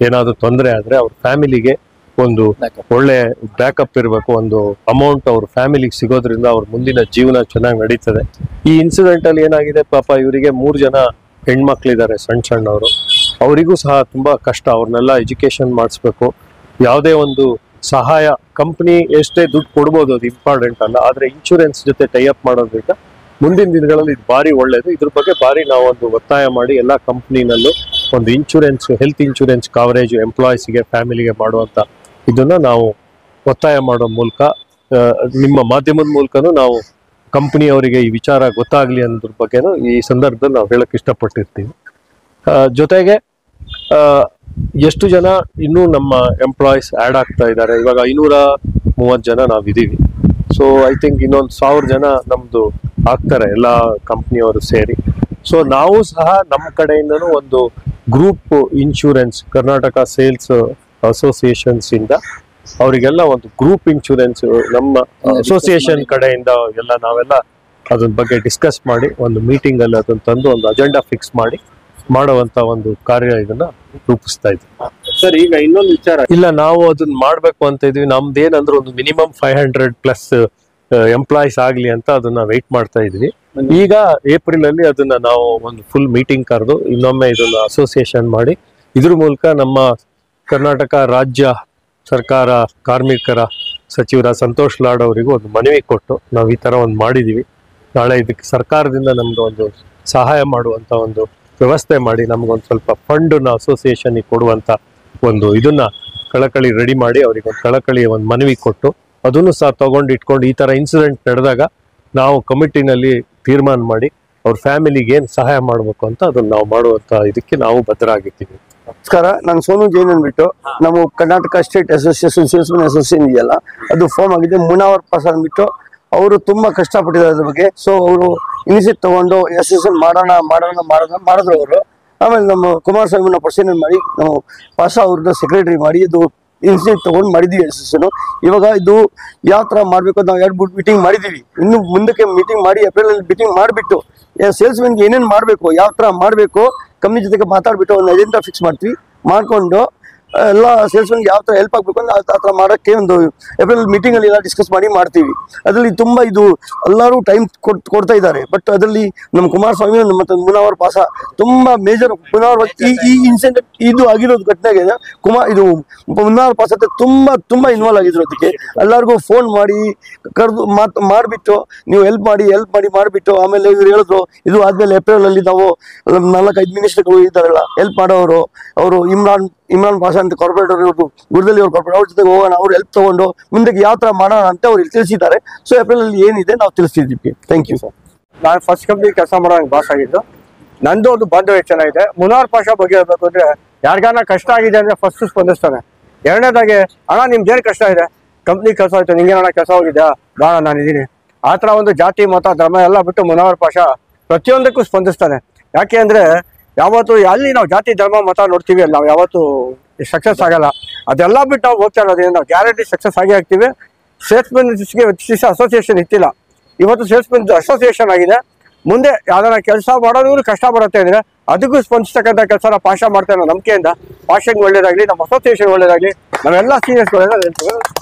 ಏನಾದ್ರು ತೊಂದರೆ ಆದ್ರೆ ಅವ್ರ ಫ್ಯಾಮಿಲಿಗೆ ಒಂದು ಒಳ್ಳೆ ಬ್ಯಾಕಪ್ ಇರಬೇಕು, ಒಂದು ಅಮೌಂಟ್ ಅವ್ರ ಫ್ಯಾಮಿಲಿಗೆ ಸಿಗೋದ್ರಿಂದ ಅವ್ರ ಮುಂದಿನ ಜೀವನ ಚೆನ್ನಾಗಿ ನಡೀತದೆ. ಈ ಇನ್ಸಿಡೆಂಟ್ ಅಲ್ಲಿ ಏನಾಗಿದೆ, ಪಾಪ ಇವರಿಗೆ 3 ಜನ ಹೆಣ್ಮಕ್ಳಿದ್ದಾರೆ, ಸಣ್ಣವರು. ಅವರಿಗೂ ಸಹ ತುಂಬಾ ಕಷ್ಟ, ಅವ್ರನ್ನೆಲ್ಲ ಎಜುಕೇಶನ್ ಮಾಡಿಸ್ಬೇಕು. ಯಾವುದೇ ಒಂದು ಸಹಾಯ ಕಂಪ್ನಿ ಎಷ್ಟೇ ದುಡ್ಡು ಕೊಡ್ಬೋದು, ಅದು ಇಂಪಾರ್ಟೆಂಟ್ ಅಲ್ಲ, ಆದ್ರೆ ಇನ್ಶೂರೆನ್ಸ್ ಜೊತೆ ಟೈ ಅಪ್ ಮಾಡೋದ್ರಿಂದ ಮುಂದಿನ ದಿನಗಳಲ್ಲಿ ಇದು ಭಾರಿ ಒಳ್ಳೇದು. ಇದ್ರ ಬಗ್ಗೆ ಭಾರಿ ನಾವು ಒಂದು ಒತ್ತಾಯ ಮಾಡಿ ಎಲ್ಲ ಕಂಪ್ನಿನಲ್ಲೂ ಒಂದು ಇನ್ಶೂರೆನ್ಸ್, ಹೆಲ್ತ್ ಇನ್ಶೂರೆನ್ಸ್ ಕವರೇಜ್ ಎಂಪ್ಲಾಯೀಸ್ಗೆ ಫ್ಯಾಮಿಲಿಗೆ ಮಾಡುವಂತ ಇದನ್ನ ನಾವು ಒತ್ತಾಯ ಮಾಡೋ ಮೂಲಕ, ನಿಮ್ಮ ಮಾಧ್ಯಮದ ಮೂಲಕನೂ ನಾವು ಕಂಪ್ನಿಯವರಿಗೆ ಈ ವಿಚಾರ ಗೊತ್ತಾಗ್ಲಿ ಅನ್ನೋದ್ರ ಬಗ್ಗೆನೂ ಈ ಸಂದರ್ಭದಲ್ಲಿ ನಾವು ಹೇಳಕ್ ಇಷ್ಟಪಟ್ಟಿರ್ತೀವಿ. ಜೊತೆಗೆ ಎಷ್ಟು ಜನ ಇನ್ನೂ ನಮ್ಮ ಎಂಪ್ಲಾಯೀಸ್ ಆ್ಯಡ್ ಆಗ್ತಾ ಇದ್ದಾರೆ. ಇವಾಗ 530 ಜನ ನಾವಿದ್ದೀವಿ. ಸೊ ಐ ಥಿಂಕ್ ಇನ್ನೊಂದು 1000 ಜನ ನಮ್ದು ಆಗ್ತಾರೆ ಎಲ್ಲ ಕಂಪ್ನಿಯವರು ಸೇರಿ. ಸೊ ನಾವು ಸಹ ನಮ್ಮ ಕಡೆಯಿಂದನೂ ಒಂದು group insurance Karnataka sales associations ಇಂದ ಅವರಿಗೆಲ್ಲ ಒಂದು ಗ್ರೂಪ್ ಇನ್ಶೂರೆನ್ಸ್ ನಮ್ಮ ಅಸೋಸಿಯೇಷನ್ ಕಡೆಯಿಂದ ಎಲ್ಲ ನಾವೆಲ್ಲ ಅದ್ರ ಬಗ್ಗೆ ಡಿಸ್ಕಸ್ ಮಾಡಿ ಒಂದು ಮೀಟಿಂಗ್ ಅಲ್ಲಿ ಅದನ್ನ ತಂದು ಒಂದು ಅಜೆಂಡಾ ಫಿಕ್ಸ್ ಮಾಡಿ ಮಾಡುವಂತ ಒಂದು ಕಾರ್ಯ ಇದನ್ನ ರೂಪಿಸ್ತಾ ಇದ್ವಿ. ಸರ್ ಈಗ ಇನ್ನೊಂದು ವಿಚಾರ, ಇಲ್ಲ ನಾವು ಅದನ್ನ ಮಾಡ್ಬೇಕು ಅಂತ ಇದ್ವಿ. ನಮ್ದೇನಂದ್ರೆ ಒಂದು ಮಿನಿಮಮ್ 500+ ಎಂಪ್ಲಾಯೀಸ್ ಆಗ್ಲಿ ಅಂತ ಅದನ್ನ ವೆಯ್ಟ್ ಮಾಡ್ತಾ ಇದ್ವಿ. ಈಗ ಏಪ್ರಿಲ್ ಅಲ್ಲಿ ಅದನ್ನ ನಾವು ಒಂದು ಫುಲ್ ಮೀಟಿಂಗ್ ಕರೆದು ಇನ್ನೊಮ್ಮೆ ಇದನ್ನ ಅಸೋಸಿಯೇಷನ್ ಮಾಡಿ ಇದ್ರ ಮೂಲಕ ನಮ್ಮ ಕರ್ನಾಟಕ ರಾಜ್ಯ ಸರ್ಕಾರ ಕಾರ್ಮಿಕರ ಸಚಿವರ ಸಂತೋಷ್ ಲಾಡ್ ಅವರಿಗೂ ಒಂದು ಮನವಿ ಕೊಟ್ಟು ನಾವು ಈ ತರ ಒಂದು ಮಾಡಿದೀವಿ. ನಾಳೆ ಇದಕ್ಕೆ ಸರ್ಕಾರದಿಂದ ನಮ್ದು ಒಂದು ಸಹಾಯ ಮಾಡುವಂತ ಒಂದು ವ್ಯವಸ್ಥೆ ಮಾಡಿ ನಮ್ಗೊಂದು ಸ್ವಲ್ಪ ಫಂಡ್ ಅಸೋಸಿಯೇಷನ್ ಕೊಡುವಂತ ಒಂದು ಇದನ್ನ ಕಳಕಳಿ ರೆಡಿ ಮಾಡಿ ಅವ್ರಿಗೆ ಒಂದು ಕಳಕಳಿ ಒಂದು ಮನವಿ ಕೊಟ್ಟು ಅದನ್ನು ಸಹ ತಗೊಂಡು ಇಟ್ಕೊಂಡು ಈ ತರ ಇನ್ಸಿಡೆಂಟ್ ನಡೆದಾಗ ನಾವು ಕಮಿಟಿನಲ್ಲಿ ತೀರ್ಮಾನ ಮಾಡಿ ಅವ್ರ ಫ್ಯಾಮಿಲಿಗೆ ಏನ್ ಸಹಾಯ ಮಾಡ್ಬೇಕು ಅಂತ ಅದನ್ನ ನಾವು ಮಾಡುವಂತ ಇದಕ್ಕೆ ನಾವು ಬದ್ಧರಾಗಿದ್ದೀವಿ. ನಮಸ್ಕಾರ, ನಾನು ಸೋನು ಜೈನ್ ಅಂದ್ಬಿಟ್ಟು ನಮ್ಮ Karnataka state association salesman association ಇದೆಯಲ್ಲ ಅದು ಫಾರ್ಮ್ ಆಗಿದೆ. ಮುನಾವರ್ ಪಾಸ್ ಅಂದ್ಬಿಟ್ಟು ಅವರು ತುಂಬಾ ಕಷ್ಟಪಟ್ಟಿದ್ದಾರೆ ಅದ್ರ ಬಗ್ಗೆ. ಸೊ ಅವರು ಇನಿಷಿಯೇಟ್ ತಗೊಂಡು ಅಸೋಸಿಯೇಷನ್ ಮಾಡಿದ್ರು ಅವರು. ಆಮೇಲೆ ನಮ್ಮ ಕುಮಾರಸ್ವಾಮಿನ ಪ್ರೆಸಿಡೆಂಟ್ ಮಾಡಿ ನಾವು ಪಾಸ ಅವ್ರದ್ದು ಸೆಕ್ರೆಟರಿ ಮಾಡಿ ಇದು ಇನಿಷಿಯೇಟ್ ತಗೊಂಡು ಮಾಡಿದೀವಿ ಅಸೋಸಿಯೇಷನ್. ಇವಾಗ ಇದು ಯಾವ ತರ ಮಾಡ್ಬೇಕು ಅಂತ ನಾವು 2 ಮೀಟಿಂಗ್ ಮಾಡಿದೀವಿ. ಇನ್ನು ಮುಂದಕ್ಕೆ ಮೀಟಿಂಗ್ ಮಾಡಿ ಏಪ್ರಿಲ್ ಅಲ್ಲಿ ಮೀಟಿಂಗ್ ಮಾಡಿಬಿಟ್ಟು ಸೇಲ್ಸ್ಮನ್ಗೆ ಏನೇನು ಮಾಡಬೇಕು, ಯಾವ ತರ ಮಾಡಬೇಕು ಕಂಪ್ನಿ ಜೊತೆಗೆ ಮಾತಾಡ್ಬಿಟ್ಟು ಒಂದು ಅಜೆಂಡಾ ಫಿಕ್ಸ್ ಮಾಡ್ತೀವಿ. ಮಾಡ್ಕೊಂಡು ಎಲ್ಲ ಸೇಲ್ಸ್ಮನ್ಗೆ ಯಾವ ತರ ಹೆಲ್ಪ್ ಆಗ್ಬೇಕು ಅಂತ ಆ ತರ ಮಾಡೋಕ್ಕೆ ಒಂದು ಏಪ್ರಿಲ್ ಮೀಟಿಂಗ್ ಅಲ್ಲಿ ಎಲ್ಲ ಡಿಸ್ಕಸ್ ಮಾಡಿ ಮಾಡ್ತೀವಿ. ಅದರಲ್ಲಿ ತುಂಬಾ ಇದು ಎಲ್ಲರೂ ಟೈಮ್ ಕೊಡ್ತಾ ಇದ್ದಾರೆ. ಬಟ್ ಅದರಲ್ಲಿ ನಮ್ಮ ಕುಮಾರಸ್ವಾಮಿ ಮತ್ತು ಮುನಾವರ್ ಪಾಸ ತುಂಬಾ ಮೇಜರ್ ಮುನಾವರ್ ಈ ಇನ್ಸಿಡೆಂಟ್ ಇದು ಆಗಿರೋದು ಘಟನೆಗೆ ಇದು ಮುನಾವರ್ ಪಾಸ ತುಂಬಾ ಇನ್ವಾಲ್ವ್ ಆಗಿದ್ರು. ಅದಕ್ಕೆ ಎಲ್ಲರಿಗೂ ಫೋನ್ ಮಾಡಿ ಕರೆದು ಮಾಡಿಬಿಟ್ಟು ನೀವು ಹೆಲ್ಪ್ ಮಾಡಿ ಮಾಡಿಬಿಟ್ಟು ಆಮೇಲೆ ಇವ್ರು ಹೇಳಿದ್ರು ಇದು ಆದ್ಮೇಲೆ ಏಪ್ರಿಲ್ ಅಲ್ಲಿ ನಾವು 4-5 ಮಿನಿಸ್ಟರ್ಗಳು ಇದ್ದಾರಲ್ಲ ಹೆಲ್ಪ್ ಮಾಡೋರು, ಅವರು ಇಮ್ರಾನ್ ಪಾಷಾ ಅಂತ ಕಾರ್ಪೊರೇಟರ್ ಗುರುದಲ್ಲಿ ಅವ್ರ ಕಾರ್ಪೊರೇಟ್ ಅವ್ರ ಜೊತೆಗೆ ಹೋಗೋಣ, ಅವ್ರು ಹೆಲ್ಪ್ ತಗೊಂಡು ಮುಂದಕ್ಕೆ ಯಾವ ತರ ಮಾಡೋಣ ಅಂತ ಅವ್ರು ತಿಳಿಸಿದ್ದಾರೆ. ಸೊ ಏಪ್ರಿಲ್ ಅಲ್ಲಿ ಏನಿದೆ ನಾವು ತಿಳಿಸ್ತಿದ್ದೀವಿ. Thank you sir. ನಾನು ಫಸ್ಟ್ ಕಂಪ್ನಿ ಕೆಲಸ ಮಾಡೋ ಬಾಸ್ ಆಗಿದ್ದು. ನಂದು ಒಂದು ಬಾಂಧವ್ಯ ಚೆನ್ನಾಗಿದೆ. ಮುನಾವರ್ ಪಾಷಾ ಬಗ್ಗೆ ಹೇಳ್ಬೇಕು ಅಂದ್ರೆ ಯಾರಿಗಾನ ಕಷ್ಟ ಆಗಿದೆ ಅಂದ್ರೆ ಫಸ್ಟ್ ಸ್ಪಂದಿಸ್ತಾನೆ. ಎರಡನೇದಾಗಿ ಅಣ್ಣ ನಿಮ್ದೇನು ಕಷ್ಟ ಇದೆ, ಕಂಪ್ನಿ ಕೆಲಸ ಆಯ್ತು, ನಿಂಗೇನಣ್ಣ ಕೆಲಸ ಹೋಗಿದ್ಯಾ, ಬಾಣ ನಾನು ಇದೀನಿ, ಆ ಥರ ಒಂದು ಜಾತಿ ಮತ ಧರ್ಮ ಎಲ್ಲ ಬಿಟ್ಟು ಮುನಾವರ್ ಪಾಷಾ ಪ್ರತಿಯೊಂದಕ್ಕೂ ಸ್ಪಂದಿಸ್ತಾನೆ. ಯಾಕೆ ಅಂದ್ರೆ ಯಾವತ್ತು ಅಲ್ಲಿ ನಾವು ಜಾತಿ ಧರ್ಮ ಮತ ನೋಡ್ತೀವಿ ಅಲ್ಲಿ ನಾವು ಯಾವತ್ತು ಸಕ್ಸಸ್ ಆಗಲ್ಲ. ಅದೆಲ್ಲ ಬಿಟ್ಟು ನಾವು ಹೋಗ್ತಾ ಇರೋದ್ರಿಂದ ನಾವು ಗ್ಯಾರಂಟಿ ಸಕ್ಸಸ್ ಆಗಿ ಆಗ್ತೀವಿ. ಸೇಲ್ಸ್ಮನ್ ಅಸೋಸಿಯೇಷನ್ ಇತ್ತಿಲ್ಲ, ಇವತ್ತು ಸೇಲ್ಸ್ಮನ್ ಅಸೋಸಿಯೇಷನ್ ಆಗಿದೆ. ಮುಂದೆ ಯಾವ್ದಾರ ಕೆಲಸ ಮಾಡೋದು ಕಷ್ಟ ಬರುತ್ತೆ ಅಂದ್ರೆ ಅದಕ್ಕೂ ಸ್ಪಂದಿಸ್ತಕ್ಕಂಥ ಕೆಲಸ ಪಾಷಾ ಮಾಡ್ತಾ ಇರೋ ನಂಬಿಕೆಯಿಂದ ಪಾಷಾಗೆ ಒಳ್ಳೇದಾಗ್ಲಿ, ನಮ್ಮ ಅಸೋಸಿಯೇಷನ್ ಒಳ್ಳೇದಾಗ್ಲಿ, ನಾವೆಲ್ಲ ಸೀನಿಯರ್ಸ್ ಒಳ್ಳೇದಾಗ್ಲಿ.